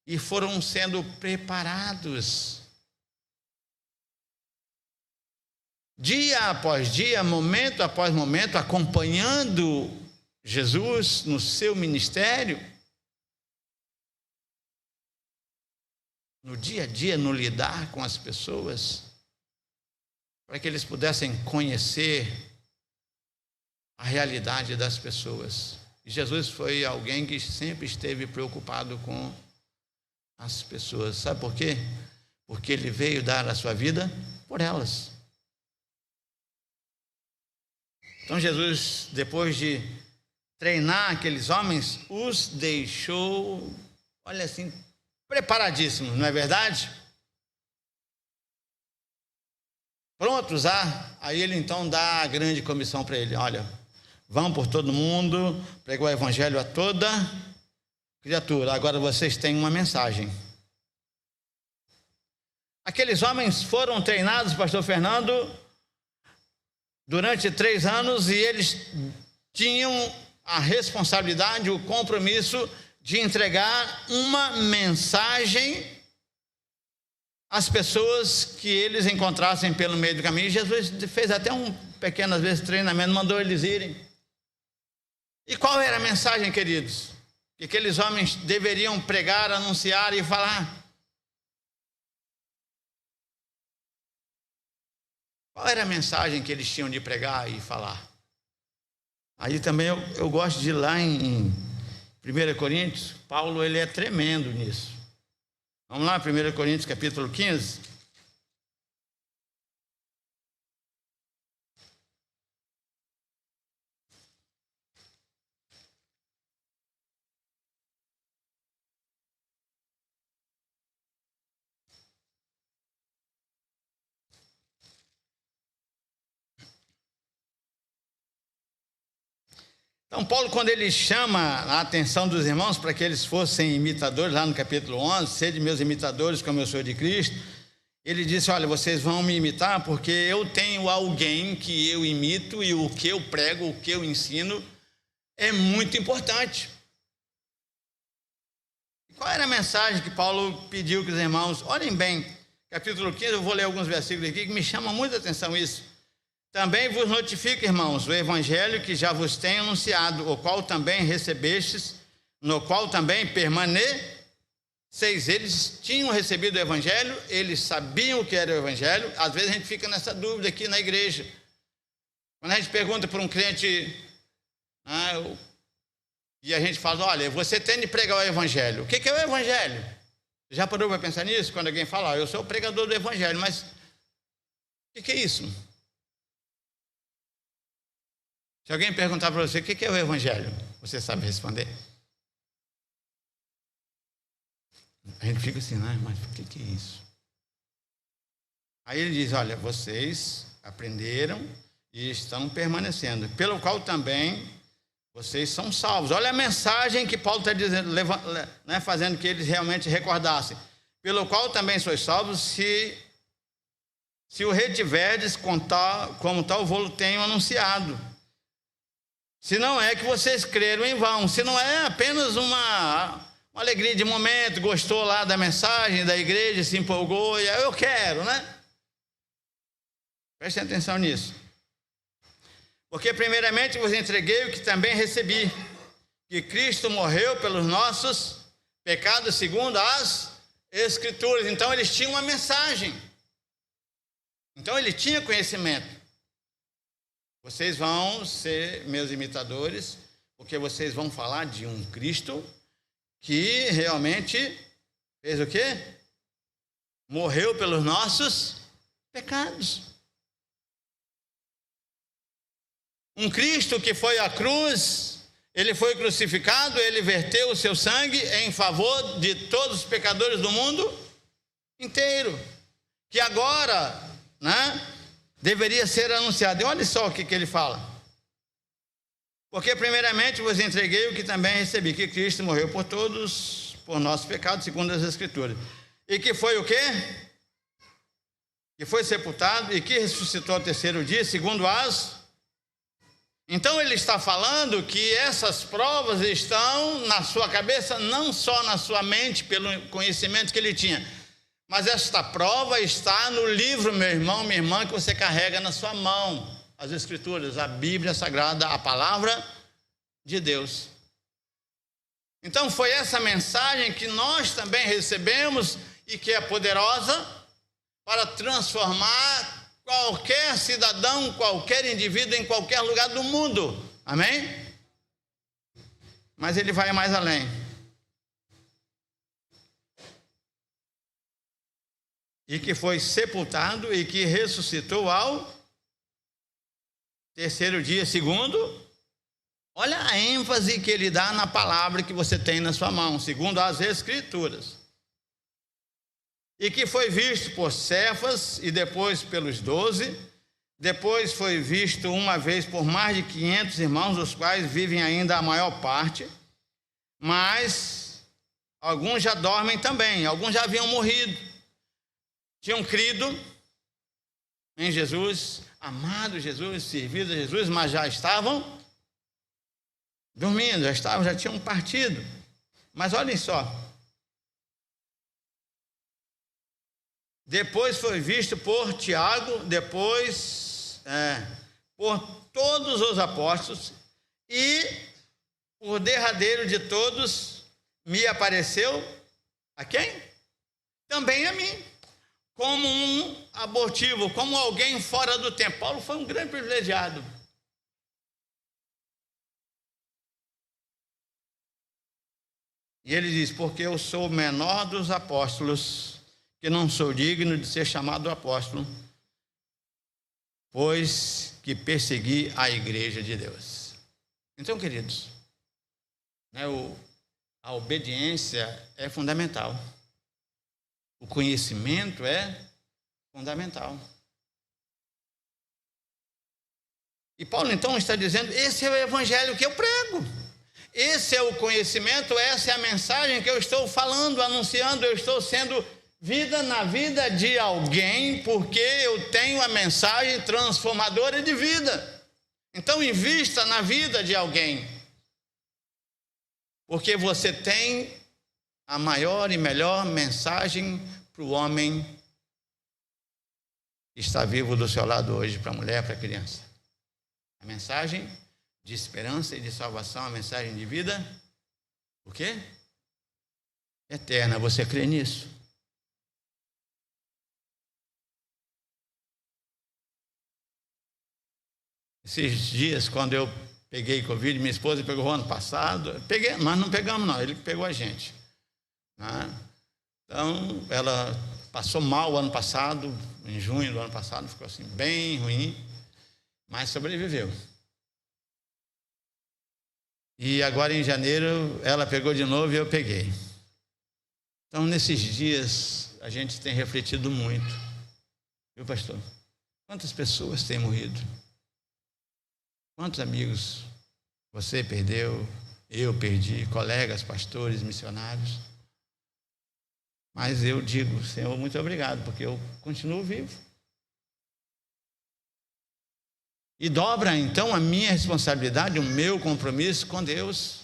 e foram sendo preparados. Dia após dia, momento após momento, acompanhando Jesus no seu ministério, no dia a dia, no lidar com as pessoas, para que eles pudessem conhecer a realidade das pessoas. E Jesus foi alguém que sempre esteve preocupado com as pessoas. Sabe por quê? Porque ele veio dar a sua vida por elas. Então Jesus, depois de treinar aqueles homens, os deixou, olha assim, preparadíssimos, não é verdade? Prontos, aí ele então dá a grande comissão para ele. Olha, vão por todo mundo, pregar o evangelho a toda criatura. Agora vocês têm uma mensagem. Aqueles homens foram treinados, pastor Fernando, durante 3 anos, e eles tinham a responsabilidade, o compromisso de entregar uma mensagem às pessoas que eles encontrassem pelo meio do caminho. Jesus fez até um pequeno, às vezes, treinamento, mandou eles irem. E qual era a mensagem, queridos? Que aqueles homens deveriam pregar, anunciar e falar. Qual era a mensagem que eles tinham de pregar e falar? Aí também eu gosto de ir lá em 1 Coríntios. Paulo, ele é tremendo nisso. Vamos lá, 1 Coríntios capítulo 15. Então, Paulo, quando ele chama a atenção dos irmãos para que eles fossem imitadores, lá no capítulo 11, sede meus imitadores como eu sou de Cristo, Ele disse, olha, vocês vão me imitar porque eu tenho alguém que eu imito e o que eu prego, o que eu ensino é muito importante. Qual era a mensagem que Paulo pediu que os irmãos, olhem bem, capítulo 15, eu vou ler alguns versículos aqui que me chamam muita atenção isso. Também vos notifico, irmãos, o evangelho que já vos tenho anunciado, o qual também recebestes, no qual também permaneceis. Eles tinham recebido o evangelho, eles sabiam o que era o evangelho. Às vezes a gente fica nessa dúvida aqui na igreja. Quando a gente pergunta para um crente, e a gente fala, olha, você tem de pregar o evangelho. O que é o evangelho? Já parou para pensar nisso? Quando alguém fala, eu sou o pregador do evangelho, mas o que é isso? Se alguém perguntar para você, o que é o evangelho? Você sabe responder? A gente fica assim, mas o que é isso? Aí ele diz, olha, vocês aprenderam e estão permanecendo, pelo qual também vocês são salvos. Olha a mensagem que Paulo está dizendo, fazendo que eles realmente recordassem. Pelo qual também sois salvos, se o retiverdes como tal vou tenho anunciado. Se não é que vocês creram em vão, se não é apenas uma alegria de momento, gostou lá da mensagem da igreja, se empolgou, e eu quero, né? Prestem atenção nisso. Porque primeiramente vos entreguei o que também recebi, que Cristo morreu pelos nossos pecados segundo as Escrituras. Então eles tinham uma mensagem. Então ele tinha conhecimento. Vocês vão ser meus imitadores, porque vocês vão falar de um Cristo que realmente fez o quê? Morreu pelos nossos pecados. Um Cristo que foi à cruz, ele foi crucificado, ele verteu o seu sangue em favor de todos os pecadores do mundo inteiro. Que agora, deveria ser anunciado. E olha só o que ele fala. Porque primeiramente vos entreguei o que também recebi, que Cristo morreu por todos, por nossos pecados, segundo as Escrituras. E que foi o quê? Que foi sepultado e que ressuscitou ao terceiro dia, segundo as... Então ele está falando que essas provas estão na sua cabeça, não só na sua mente, pelo conhecimento que ele tinha, mas esta prova está no livro, meu irmão, minha irmã, que você carrega na sua mão, as Escrituras, a Bíblia Sagrada, a Palavra de Deus. Então foi essa mensagem que nós também recebemos e que é poderosa para transformar qualquer cidadão, qualquer indivíduo em qualquer lugar do mundo. Amém? Mas ele vai mais além. E que foi sepultado e que ressuscitou ao terceiro dia, segundo. Olha a ênfase que ele dá na palavra que você tem na sua mão, segundo as Escrituras. E que foi visto por Cefas e depois pelos 12, depois foi visto uma vez por mais de 500 irmãos, dos quais vivem ainda a maior parte, mas alguns já dormem também, alguns já haviam morrido, tinham crido em Jesus, amado Jesus, servido a Jesus, mas já estavam dormindo, já tinham partido. Mas olhem só, depois foi visto por Tiago, depois por todos os apóstolos, e por derradeiro de todos me apareceu a quem? Também a mim, como um abortivo, como alguém fora do tempo. Paulo foi um grande privilegiado. E ele diz, porque eu sou o menor dos apóstolos, que não sou digno de ser chamado apóstolo, pois que persegui a igreja de Deus. Então, queridos, a obediência é fundamental. O conhecimento é fundamental. E Paulo, então, está dizendo, esse é o evangelho que eu prego. Esse é o conhecimento, essa é a mensagem que eu estou falando, anunciando, eu estou sendo vida na vida de alguém, porque eu tenho a mensagem transformadora de vida. Então, invista na vida de alguém, porque você tem a maior e melhor mensagem para o homem que está vivo do seu lado hoje, para a mulher, para a criança. A mensagem de esperança e de salvação, a mensagem de vida, o quê? Eterna. Você crê nisso? Esses dias, quando eu peguei Covid, minha esposa pegou o ano passado, mas não pegamos não, ele pegou a gente. Então, ela passou mal o ano passado, em junho do ano passado, ficou assim, bem ruim, mas sobreviveu. E agora em janeiro, ela pegou de novo e eu peguei. Então, nesses dias, a gente tem refletido muito. Viu, pastor? Quantas pessoas têm morrido? Quantos amigos você perdeu, eu perdi, colegas, pastores, missionários? Mas eu digo, Senhor, muito obrigado, porque eu continuo vivo. E dobra, então, a minha responsabilidade, o meu compromisso com Deus,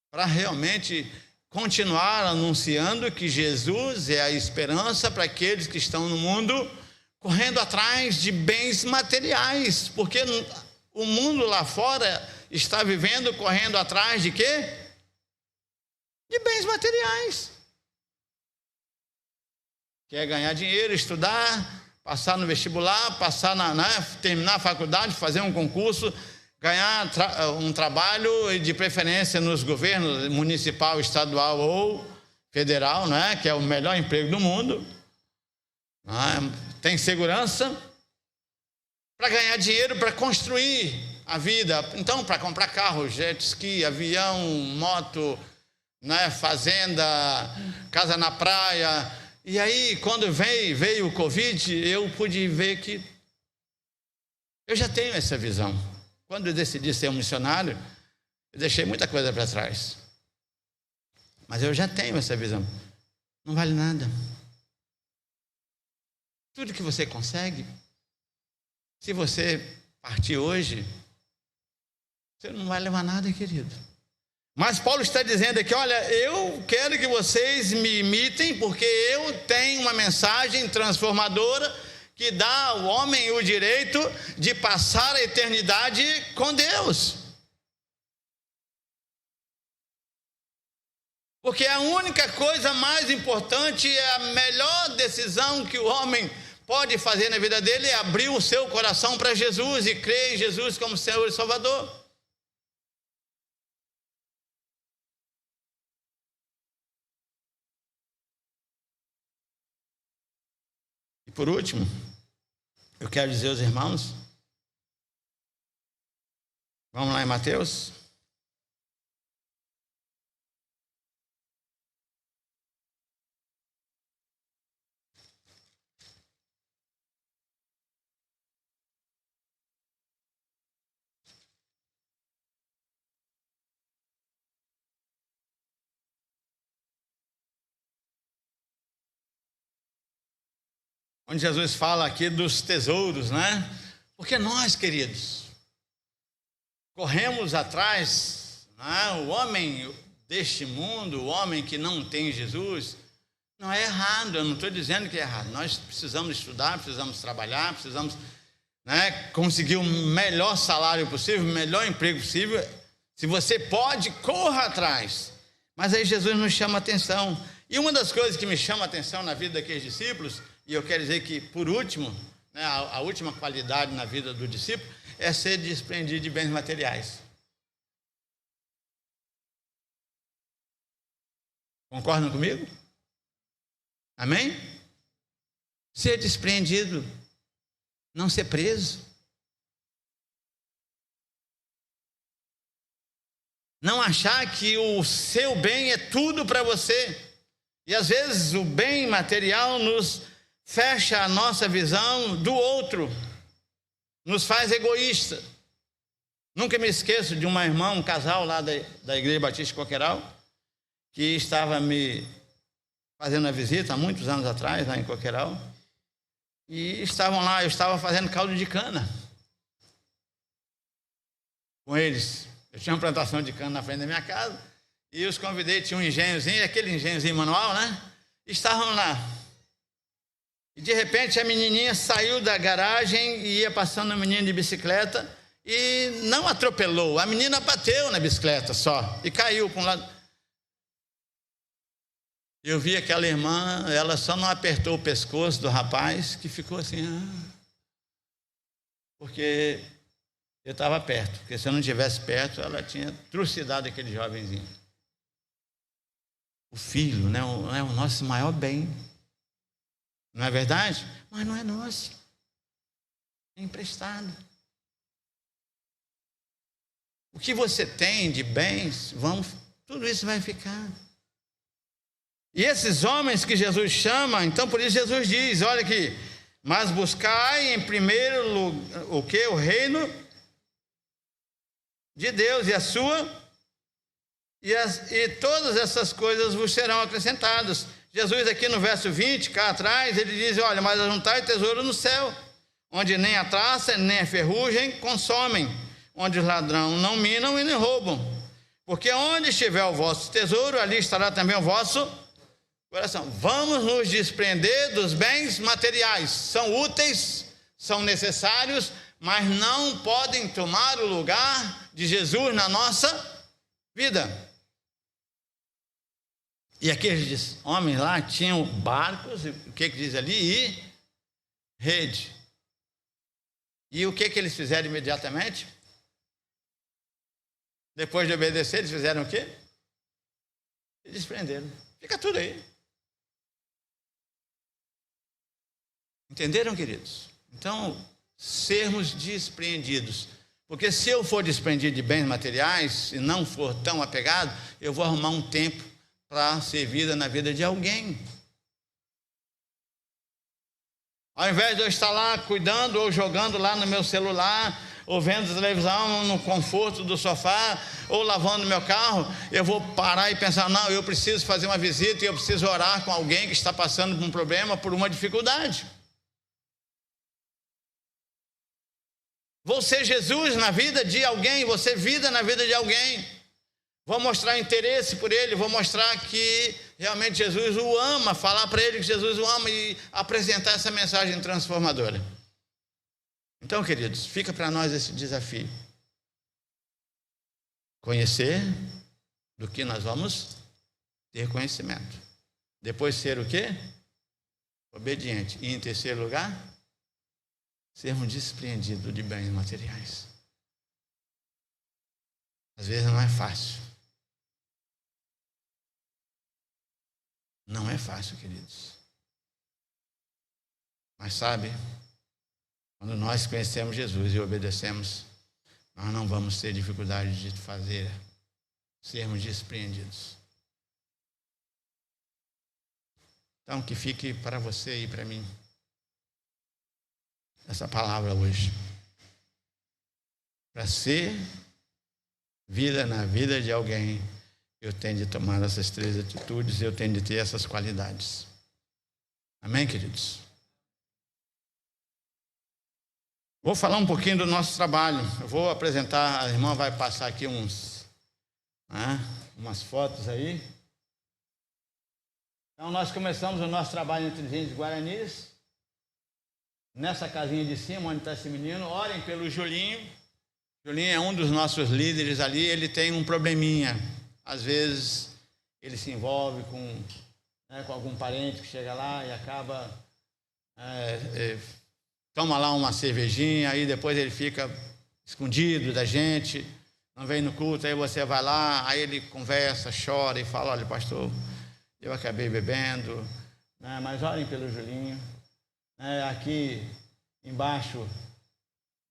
para realmente continuar anunciando que Jesus é a esperança para aqueles que estão no mundo correndo atrás de bens materiais, porque o mundo lá fora está vivendo correndo atrás de quê? De bens materiais. Quer ganhar dinheiro, estudar, passar no vestibular, terminar a faculdade, fazer um concurso, ganhar um trabalho, de preferência nos governos municipal, estadual ou federal, que é o melhor emprego do mundo. Tem segurança para ganhar dinheiro, para construir a vida. Então, para comprar carro, jet ski, avião, moto, fazenda, casa na praia. E aí, quando veio o Covid, eu pude ver que eu já tenho essa visão. Quando eu decidi ser um missionário, eu deixei muita coisa para trás. Mas eu já tenho essa visão. Não vale nada. Tudo que você consegue, se você partir hoje, você não vai levar nada, querido. Mas Paulo está dizendo aqui, olha, eu quero que vocês me imitem, porque eu tenho uma mensagem transformadora que dá ao homem o direito de passar a eternidade com Deus. Porque a única coisa mais importante, a melhor decisão que o homem pode fazer na vida dele é abrir o seu coração para Jesus e crer em Jesus como Senhor e Salvador. E por último, eu quero dizer aos irmãos, vamos lá em Mateus. Onde Jesus fala aqui dos tesouros, Porque nós, queridos, corremos atrás, o homem deste mundo, o homem que não tem Jesus, não é errado, eu não estou dizendo que é errado. Nós precisamos estudar, precisamos trabalhar, precisamos conseguir o melhor salário possível, o melhor emprego possível. Se você pode, corra atrás. Mas aí Jesus nos chama a atenção. E uma das coisas que me chama a atenção na vida daqueles discípulos, e eu quero dizer que, por último, a última qualidade na vida do discípulo é ser desprendido de bens materiais. Concordam comigo? Amém? Ser desprendido, não ser preso. Não achar que o seu bem é tudo para você. E às vezes o bem material nos fecha a nossa visão do outro, nos faz egoísta. Nunca me esqueço de uma irmã, um casal lá da Igreja Batista de Coqueiral, que estava me fazendo a visita há muitos anos atrás, lá em Coqueiral, e estavam lá, eu estava fazendo caldo de cana com eles. Eu tinha uma plantação de cana na frente da minha casa, e os convidei, tinha um engenhozinho, aquele engenhozinho manual, né? E estavam lá. E de repente a menininha saiu da garagem e ia passando a menina de bicicleta e não atropelou. A menina bateu na bicicleta só e caiu para um lado. Eu vi aquela irmã, ela só não apertou o pescoço do rapaz, que ficou assim, porque eu estava perto, porque se eu não estivesse perto, ela tinha trucidado aquele jovenzinho. O filho, né, é o nosso maior bem. Não é verdade? Mas não é nosso. É emprestado. O que você tem de bens, tudo isso vai ficar. E esses homens que Jesus chama, então por isso Jesus diz, olha aqui, mas buscai em primeiro lugar o quê? O reino de Deus e a sua, e todas essas coisas vos serão acrescentadas. Jesus aqui no verso 20, cá atrás, ele diz, olha, mas ajuntai tesouro no céu, onde nem a traça, nem a ferrugem consomem, onde os ladrões não minam e nem roubam. Porque onde estiver o vosso tesouro, ali estará também o vosso coração. Vamos nos desprender dos bens materiais. São úteis, são necessários, mas não podem tomar o lugar de Jesus na nossa vida. E aqueles homens lá tinham barcos, o que diz ali? E rede. E o que eles fizeram imediatamente? Depois de obedecer, eles fizeram o quê? Eles desprenderam. Fica tudo aí. Entenderam, queridos? Então, sermos despreendidos. Porque se eu for desprendido de bens materiais e não for tão apegado, eu vou arrumar um tempo para ser vida na vida de alguém. Ao invés de eu estar lá cuidando ou jogando lá no meu celular, ou vendo televisão no conforto do sofá, ou lavando meu carro, eu vou parar e pensar, não, eu preciso fazer uma visita e eu preciso orar com alguém que está passando por um problema, por uma dificuldade. Vou ser Jesus na vida de alguém, vou ser vida na vida de alguém. Vou mostrar interesse por ele, vou mostrar que realmente Jesus o ama, falar para ele que Jesus o ama e apresentar essa mensagem transformadora. Então, queridos, fica para nós esse desafio. Conhecer do que nós vamos ter conhecimento. Depois ser o quê? Obediente. E em terceiro lugar, sermos despreendidos de bens materiais. Às vezes não é fácil. Não é fácil, queridos. Mas sabe, quando nós conhecemos Jesus e obedecemos, nós não vamos ter dificuldade de sermos despreendidos. Então, que fique para você e para mim essa palavra hoje. Para ser vida na vida de alguém, eu tenho de tomar essas três atitudes, eu tenho de ter essas qualidades. Amém, queridos? Vou falar um pouquinho do nosso trabalho. Eu vou apresentar, a irmã vai passar aqui umas fotos aí. Então, nós começamos o nosso trabalho entre os índios guaranis, nessa casinha de cima, onde está esse menino. Orem pelo Julinho. Julinho é um dos nossos líderes ali, ele tem um probleminha. Às vezes ele se envolve com algum parente que chega lá e acaba, toma lá uma cervejinha, aí depois ele fica escondido da gente, não vem no culto, aí você vai lá, aí ele conversa, chora e fala, olha, pastor, eu acabei bebendo, né, mas orem pelo Julinho. Aqui embaixo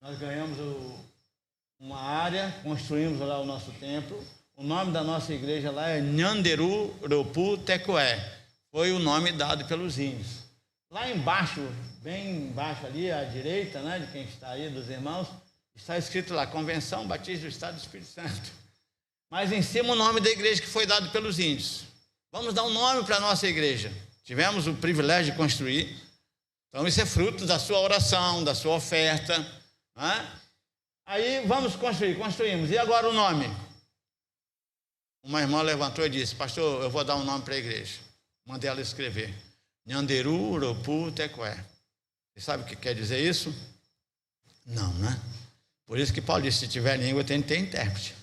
nós ganhamos uma área, construímos lá o nosso templo. O nome da nossa igreja lá é Nhanderu Ropu Tecoé. Foi o nome dado pelos índios. Lá embaixo, bem embaixo ali, à direita, né, de quem está aí, dos irmãos, está escrito lá, Convenção Batista do Estado do Espírito Santo. Mas em cima o nome da igreja que foi dado pelos índios. Vamos dar um nome para a nossa igreja. Tivemos o privilégio de construir. Então, isso é fruto da sua oração, da sua oferta. Né? Aí, vamos construir. Construímos. E agora o nome? Uma irmã levantou e disse: pastor, eu vou dar um nome para a igreja. Mandei ela escrever. Nhanderu Uropu Tecoé. Você sabe o que quer dizer isso? Não, né? Por isso que Paulo disse: se tiver língua, tem que ter intérprete.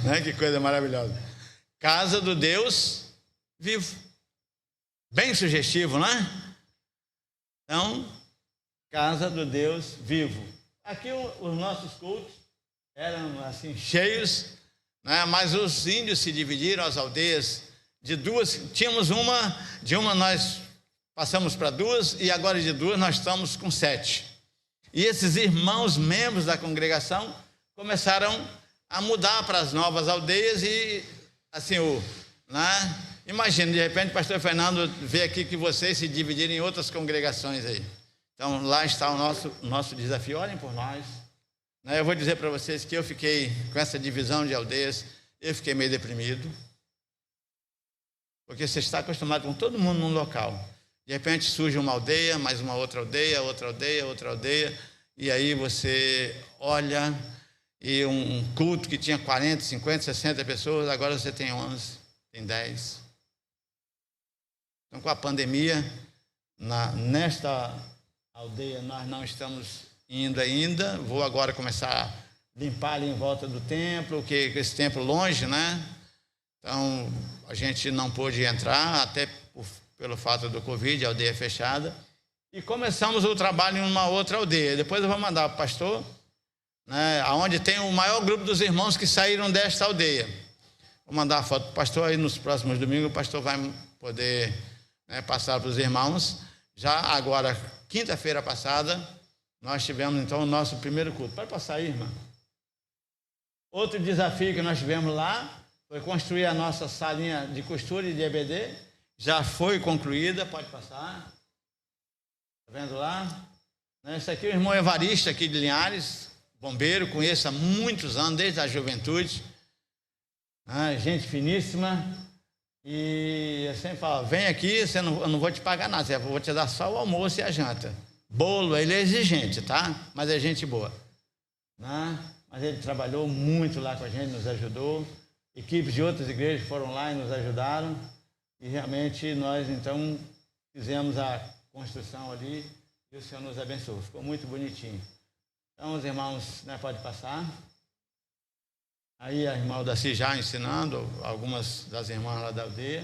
Né? Que coisa maravilhosa. Casa do Deus vivo. Bem sugestivo, né? Então, casa do Deus vivo. Aqui os nossos cultos eram assim cheios, né? Mas os índios se dividiram, as aldeias de duas. Tínhamos de uma nós passamos para duas, e agora de duas nós estamos com 7. E esses irmãos, membros da congregação, começaram a mudar para as novas aldeias e, assim, né? Imagina, de repente, o pastor Fernando vê aqui que vocês se dividirem em outras congregações aí. Então, lá está o nosso desafio. Orem por nós. Eu vou dizer para vocês que eu fiquei, com essa divisão de aldeias, eu fiquei meio deprimido. Porque você está acostumado com todo mundo num local. De repente surge uma aldeia, mais uma outra aldeia, outra aldeia, outra aldeia. E aí você olha e um culto que tinha 40, 50, 60 pessoas, agora você tem 11, tem 10. Então, com a pandemia, nesta aldeia nós não estamos indo ainda. Vou agora começar a limpar ali em volta do templo, que esse templo longe, né? Então, a gente não pôde entrar, até pelo fato do Covid, a aldeia fechada. E começamos o trabalho em uma outra aldeia. Depois eu vou mandar para o pastor, né, onde tem o maior grupo dos irmãos que saíram desta aldeia. Vou mandar a foto para o pastor, aí nos próximos domingos o pastor vai poder, né, passar para os irmãos. Já agora, quinta-feira passada, nós tivemos então o nosso primeiro culto. Pode passar aí, irmã. Outro desafio que nós tivemos lá foi construir a nossa salinha de costura e de EBD. Já foi concluída, pode passar. Está vendo lá? Esse aqui é o irmão Evaristo, aqui de Linhares, bombeiro, conheço há muitos anos, desde a juventude. Gente finíssima. E eu sempre falo: vem aqui, eu não vou te pagar nada, eu vou te dar só o almoço e a janta. Bolo, ele é exigente, tá? Mas é gente boa. Mas ele trabalhou muito lá com a gente, nos ajudou. Equipes de outras igrejas foram lá e nos ajudaram. E realmente nós, então, fizemos a construção ali e o Senhor nos abençoou. Ficou muito bonitinho. Então, os irmãos, né, pode passar. Aí a irmã Daci já ensinando, algumas das irmãs lá da aldeia.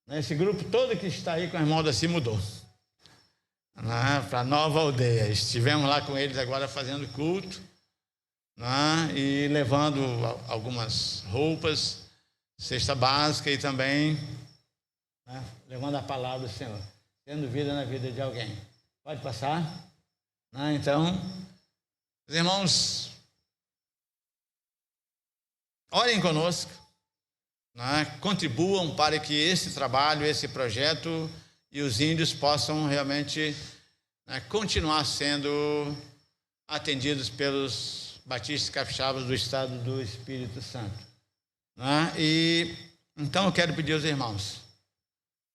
Esse grupo todo que está aí com a irmã Daci mudou, né, para a nova aldeia. Estivemos lá com eles agora fazendo culto, né, e levando algumas roupas, cesta básica e também, né, levando a palavra do Senhor, tendo vida na vida de alguém. Pode passar? Então, os irmãos, orem conosco, né, contribuam para que esse trabalho, esse projeto e os índios possam realmente, né, continuar sendo atendidos pelos batistas capixabas do estado do Espírito Santo. Né? E então eu quero pedir aos irmãos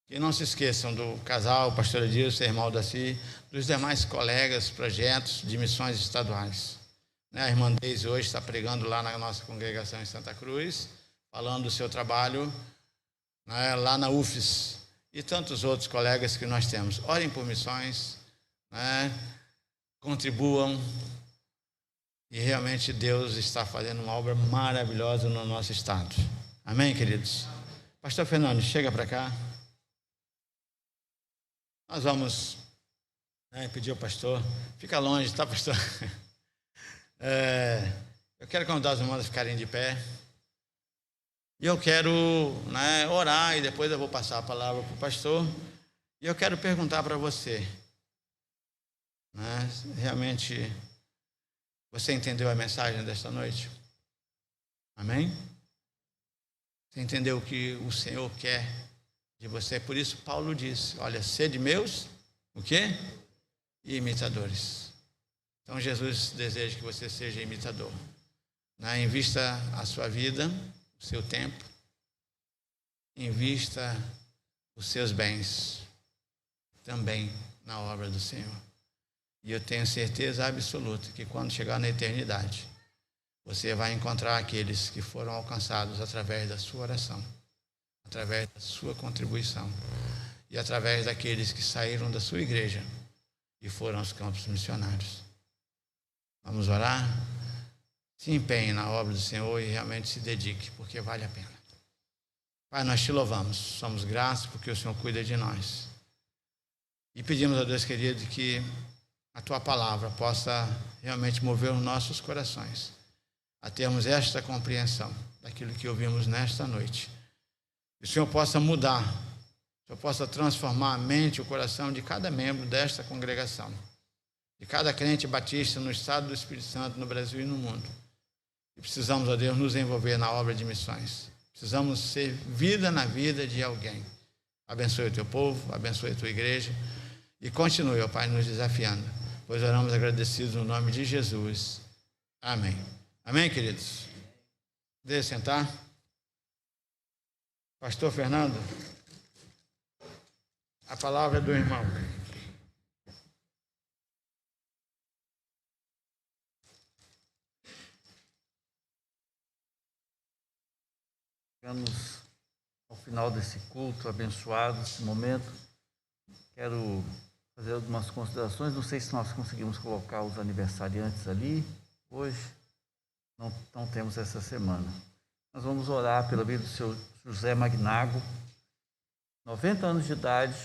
que não se esqueçam do casal, pastor Edilson, irmão Daci, dos demais colegas, projetos de missões estaduais. A irmã Deise hoje está pregando lá na nossa congregação em Santa Cruz, falando do seu trabalho, né, lá na UFES, e tantos outros colegas que nós temos. Orem por missões, né, contribuam, e realmente Deus está fazendo uma obra maravilhosa no nosso estado. Amém, queridos? Pastor Fernando, chega para cá. Nós vamos, né, pedir ao pastor, fica longe, tá, pastor? Eu quero convidar os irmãos a ficarem de pé. E eu quero, né, orar, e depois eu vou passar a palavra para o pastor. E eu quero perguntar para você, né, realmente você entendeu a mensagem desta noite? Amém? Você entendeu o que o Senhor quer de você? Por isso Paulo disse: olha, sede meus, o quê? Imitadores. Então Jesus deseja que você seja imitador. Invista a sua vida, o seu tempo, invista os seus bens também na obra do Senhor. E eu tenho certeza absoluta que quando chegar na eternidade, você vai encontrar aqueles que foram alcançados através da sua oração, através da sua contribuição e através daqueles que saíram da sua igreja e foram aos campos missionários. Vamos orar? Se empenhe na obra do Senhor e realmente se dedique, porque vale a pena. Pai, nós te louvamos, somos gratos porque o Senhor cuida de nós. E pedimos a Deus querido que a tua palavra possa realmente mover os nossos corações a termos esta compreensão daquilo que ouvimos nesta noite. Que o Senhor possa mudar, o Senhor possa transformar a mente e o coração de cada membro desta congregação, de cada crente batista no estado do Espírito Santo, no Brasil e no mundo. E precisamos, ó Deus, nos envolver na obra de missões. Precisamos ser vida na vida de alguém. Abençoe o teu povo, abençoe a tua igreja e continue, ó Pai, nos desafiando, pois oramos agradecidos no nome de Jesus. Amém. Amém, queridos? Deixe sentar. Pastor Fernando, a palavra é do irmão. Chegamos ao final desse culto abençoado, desse momento. Quero fazer algumas considerações. Não sei se nós conseguimos colocar os aniversariantes ali hoje. Não temos essa semana. Nós vamos orar pela vida do seu José Magnago, 90 anos de idade,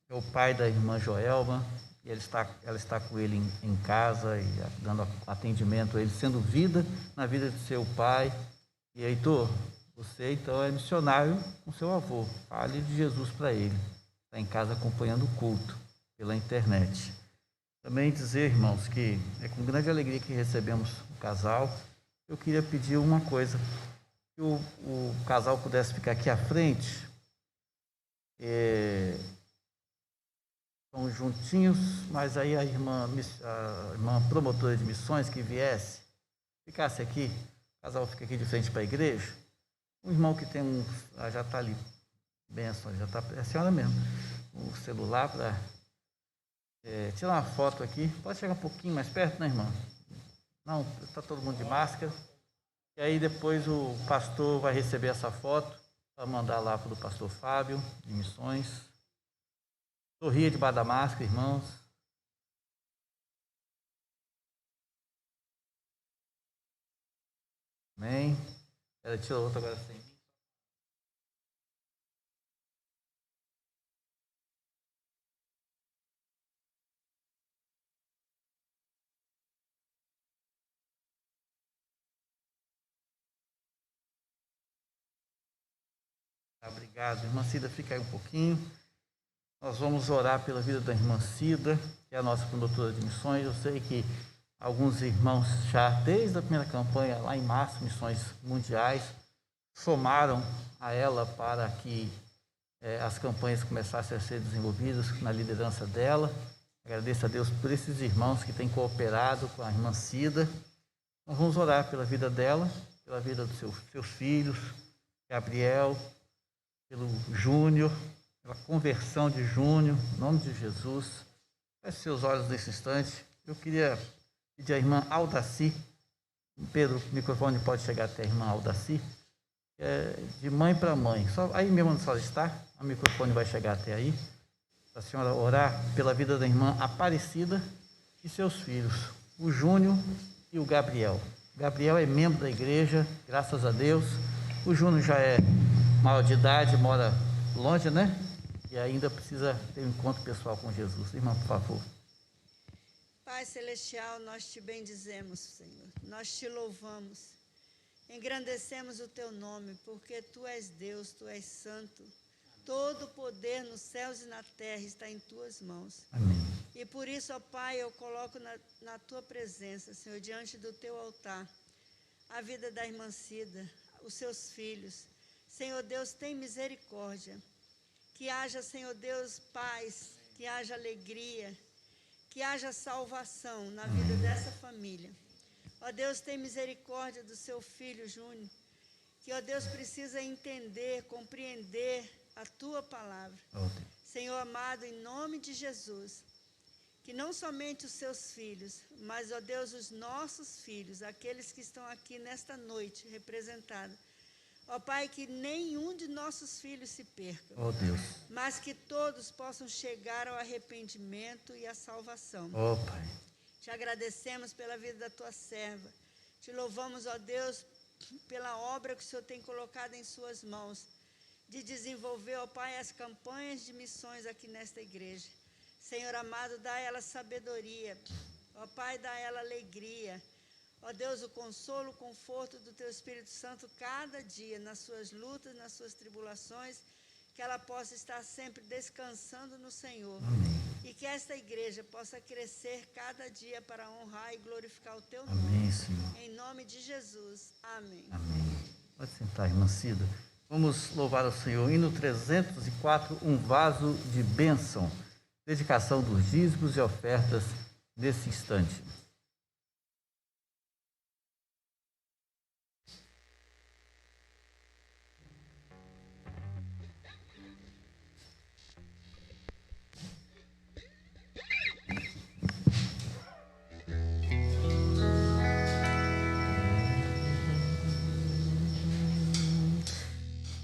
é o pai da irmã Joelma, e ela está com ele em casa, e dando atendimento a ele, sendo vida na vida de seu pai. E Heitor, você então é missionário com seu avô, fale de Jesus para ele, está em casa acompanhando o culto pela internet. Também dizer, irmãos, que é com grande alegria que recebemos o casal. Eu queria pedir uma coisa, que o casal pudesse ficar aqui à frente, estão juntinhos, mas aí a irmã promotora de missões que viesse, ficasse aqui, o casal fica aqui de frente para a igreja, um irmão que tem já está ali, benção, já está, é a senhora mesmo, o celular para tirar uma foto aqui, pode chegar um pouquinho mais perto, né, irmã? Não, está todo mundo de máscara. E aí depois o pastor vai receber essa foto para mandar lá para o pastor Fábio, de missões. Sorria debaixo da máscara, irmãos. Amém. Ela tira outra agora sem mim. Obrigado. Irmã Cida, fica aí um pouquinho. Nós vamos orar pela vida da irmã Cida, que é a nossa promotora de missões. Eu sei que alguns irmãos já, desde a primeira campanha, lá em março, Missões Mundiais, somaram a ela para que as campanhas começassem a ser desenvolvidas na liderança dela. Agradeço a Deus por esses irmãos que têm cooperado com a irmã Cida. Nós vamos orar pela vida dela, pela vida dos seus filhos, Gabriel, pelo Júnior, pela conversão de Júnior, em nome de Jesus. Feche seus olhos nesse instante. Eu queria pedir à irmã Aldaci, Pedro, o microfone pode chegar até a irmã Aldaci, de mãe para mãe. Só aí mesmo onde ela está, o microfone vai chegar até aí, para a senhora orar pela vida da irmã Aparecida e seus filhos, o Júnior e o Gabriel. Gabriel é membro da igreja, graças a Deus. O Júnior já é maior de idade, mora longe, né? E ainda precisa ter um encontro pessoal com Jesus. Irmã, por favor. Pai Celestial, nós te bendizemos, Senhor. Nós te louvamos. Engrandecemos o teu nome, porque tu és Deus, tu és santo. Todo o poder nos céus e na terra está em tuas mãos. Amém. E por isso, ó Pai, eu coloco na tua presença, Senhor, diante do teu altar, a vida da irmã Cida, os seus filhos. Senhor Deus, tem misericórdia. Que haja, Senhor Deus, paz, que haja alegria, que haja salvação na vida dessa família. Ó Deus, tem misericórdia do seu filho Júnior. que, ó Deus, precisa entender, compreender a tua palavra. Senhor amado, em nome de Jesus, que não somente os seus filhos, mas, ó Deus, os nossos filhos, aqueles que estão aqui nesta noite representados, ó Pai, que nenhum de nossos filhos se perca, ó Deus, mas que todos possam chegar ao arrependimento e à salvação. ó Pai, te agradecemos pela vida da tua serva, te louvamos, ó Deus, pela obra que o Senhor tem colocado em suas mãos, de desenvolver, ó Pai, as campanhas de missões aqui nesta igreja. Senhor amado, dá a ela sabedoria, ó Pai, dá a ela alegria, ó Deus, o consolo, o conforto do Teu Espírito Santo cada dia, nas suas lutas, nas suas tribulações, que ela possa estar sempre descansando no Senhor. Amém. E que esta igreja possa crescer cada dia para honrar e glorificar o Teu nome. Amém, Senhor. Em nome de Jesus. Amém. Amém. Pode sentar, irmã Cida. Vamos louvar ao Senhor. Hino 304, um vaso de bênção. Dedicação dos dízimos e ofertas nesse instante.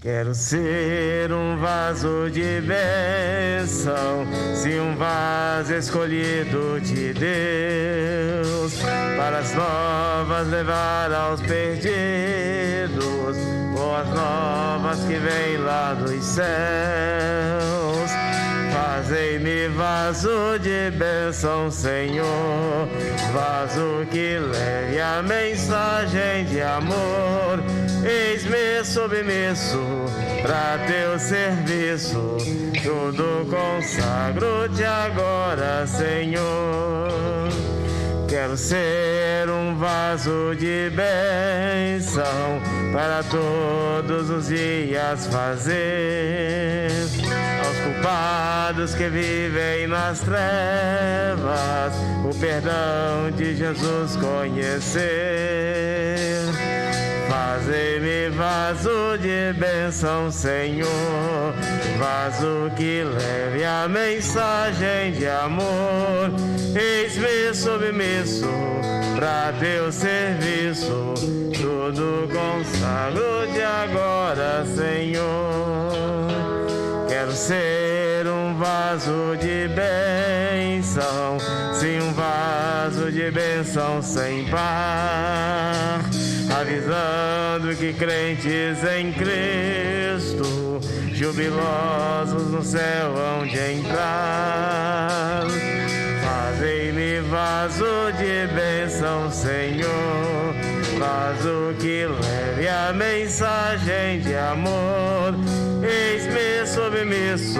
Quero ser um vaso de bênção, sim, um vaso escolhido de Deus, para as novas levar aos perdidos, boas novas que vêm lá dos céus. Fazei-me vaso de bênção, Senhor, vaso que leve a mensagem de amor. Eis-me submisso pra teu serviço, tudo consagro-te agora, Senhor. Quero ser um vaso de bênção para todos os dias fazer aos culpados que vivem nas trevas o perdão de Jesus conhecer. Fazei-me vaso de bênção, Senhor, vaso que leve a mensagem de amor. Eis-me submisso pra teu serviço, tudo consagro-te agora, Senhor. Quero ser um vaso de bênção, sim, um vaso de bênção sem par, avisando que crentes em Cristo, jubilosos no céu hão de entrar. Fazei-me vaso de bênção, Senhor, vaso que leve a mensagem de amor. Eis-me submisso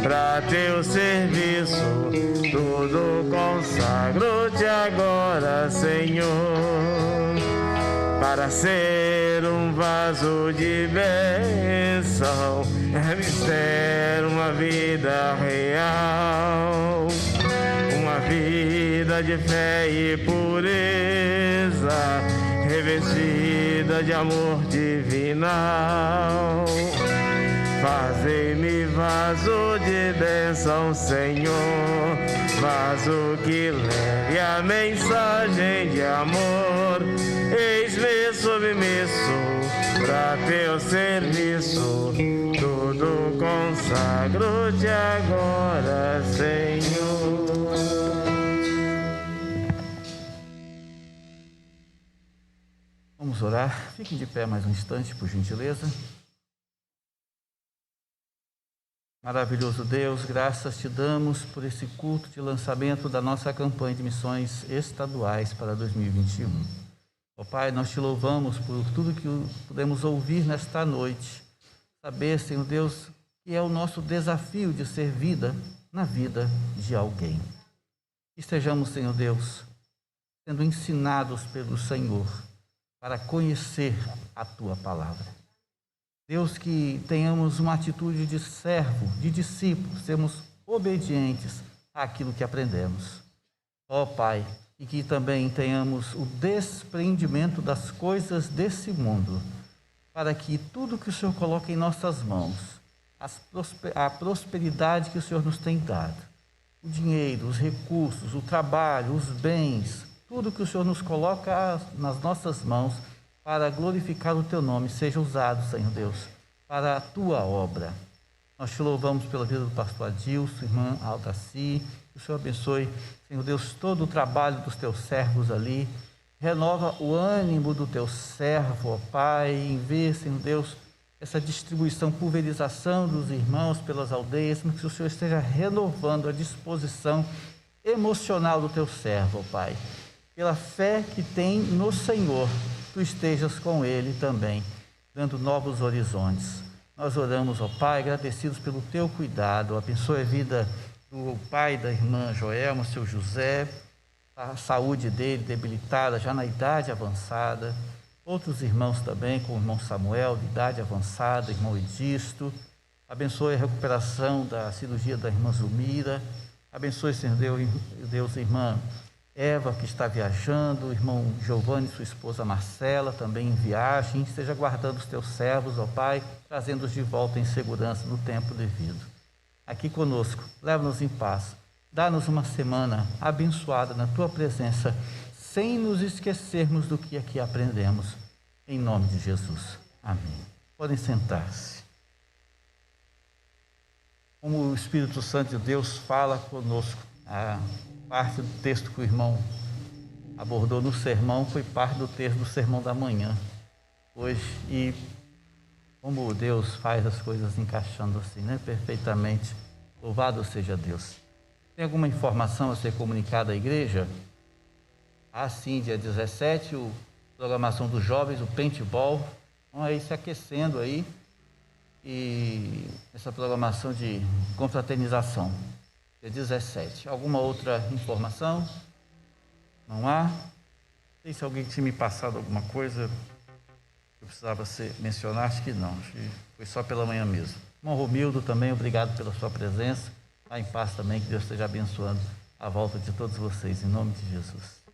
pra teu serviço, tudo consagro-te agora, Senhor. Para ser um vaso de bênção é mistério, uma vida real, uma vida de fé e pureza, revestida de amor divinal. Fazei-me vaso de bênção, Senhor, vaso que leve a mensagem de amor. Eis-me submisso pra teu serviço, tudo consagro-te agora, Senhor. Vamos orar. Fiquem de pé mais um instante, por gentileza. Maravilhoso Deus, graças te damos por esse culto de lançamento da nossa campanha de missões estaduais para 2021. Ó Pai, nós te louvamos por tudo que pudemos ouvir nesta noite. Saber, Senhor Deus, que é o nosso desafio de ser vida na vida de alguém. E estejamos, Senhor Deus, sendo ensinados pelo Senhor para conhecer a Tua palavra. Deus, que tenhamos uma atitude de servo, de discípulo, sermos obedientes àquilo que aprendemos. Ó Pai, e que também tenhamos o desprendimento das coisas desse mundo para que tudo que o Senhor coloca em nossas mãos, a prosperidade que o Senhor nos tem dado, o dinheiro, os recursos, o trabalho, os bens, tudo que o Senhor nos coloca nas nossas mãos para glorificar o Teu nome, seja usado, Senhor Deus, para a Tua obra. Nós te louvamos pela vida do pastor Adilson, irmã Aldaci, que o Senhor abençoe, Senhor Deus, todo o trabalho dos Teus servos ali, renova o ânimo do Teu servo, ó Pai, em ver, Senhor Deus, essa distribuição, pulverização dos irmãos pelas aldeias, mas que o Senhor esteja renovando a disposição emocional do Teu servo, ó Pai. Pela fé que tem no Senhor, Tu estejas com Ele também, dando novos horizontes. Nós oramos, ó Pai, agradecidos pelo Teu cuidado. Abençoe a vida do pai da irmã Joelma, seu José, a saúde dele debilitada, já na idade avançada. Outros irmãos também, como o irmão Samuel, de idade avançada, irmão Edisto. Abençoe a recuperação da cirurgia da irmã Zulmira. Abençoe, Senhor Deus, a irmã Eva, que está viajando, o irmão Giovanni, sua esposa Marcela, também em viagem. Esteja guardando os Teus servos, ó Pai, trazendo-os de volta em segurança no tempo devido. Aqui conosco, leva-nos em paz. Dá-nos uma semana abençoada na Tua presença, sem nos esquecermos do que aqui aprendemos. Em nome de Jesus. Amém. Podem sentar-se. Como o Espírito Santo de Deus fala conosco, a parte do texto que o irmão abordou no sermão foi parte do texto do sermão da manhã, hoje, e como Deus faz as coisas encaixando assim, né, perfeitamente. Louvado seja Deus. Tem alguma informação a ser comunicada à igreja? Sim, dia 17, a programação dos jovens, o paintball, vão aí se aquecendo aí, e essa programação de confraternização, dia 17. Alguma outra informação? Não há? Não sei se alguém tinha me passado alguma coisa que eu precisava mencionar, acho que não, acho que foi só pela manhã mesmo. Irmão Romildo também, obrigado pela sua presença, vá em paz também, que Deus esteja abençoando a volta de todos vocês, em nome de Jesus.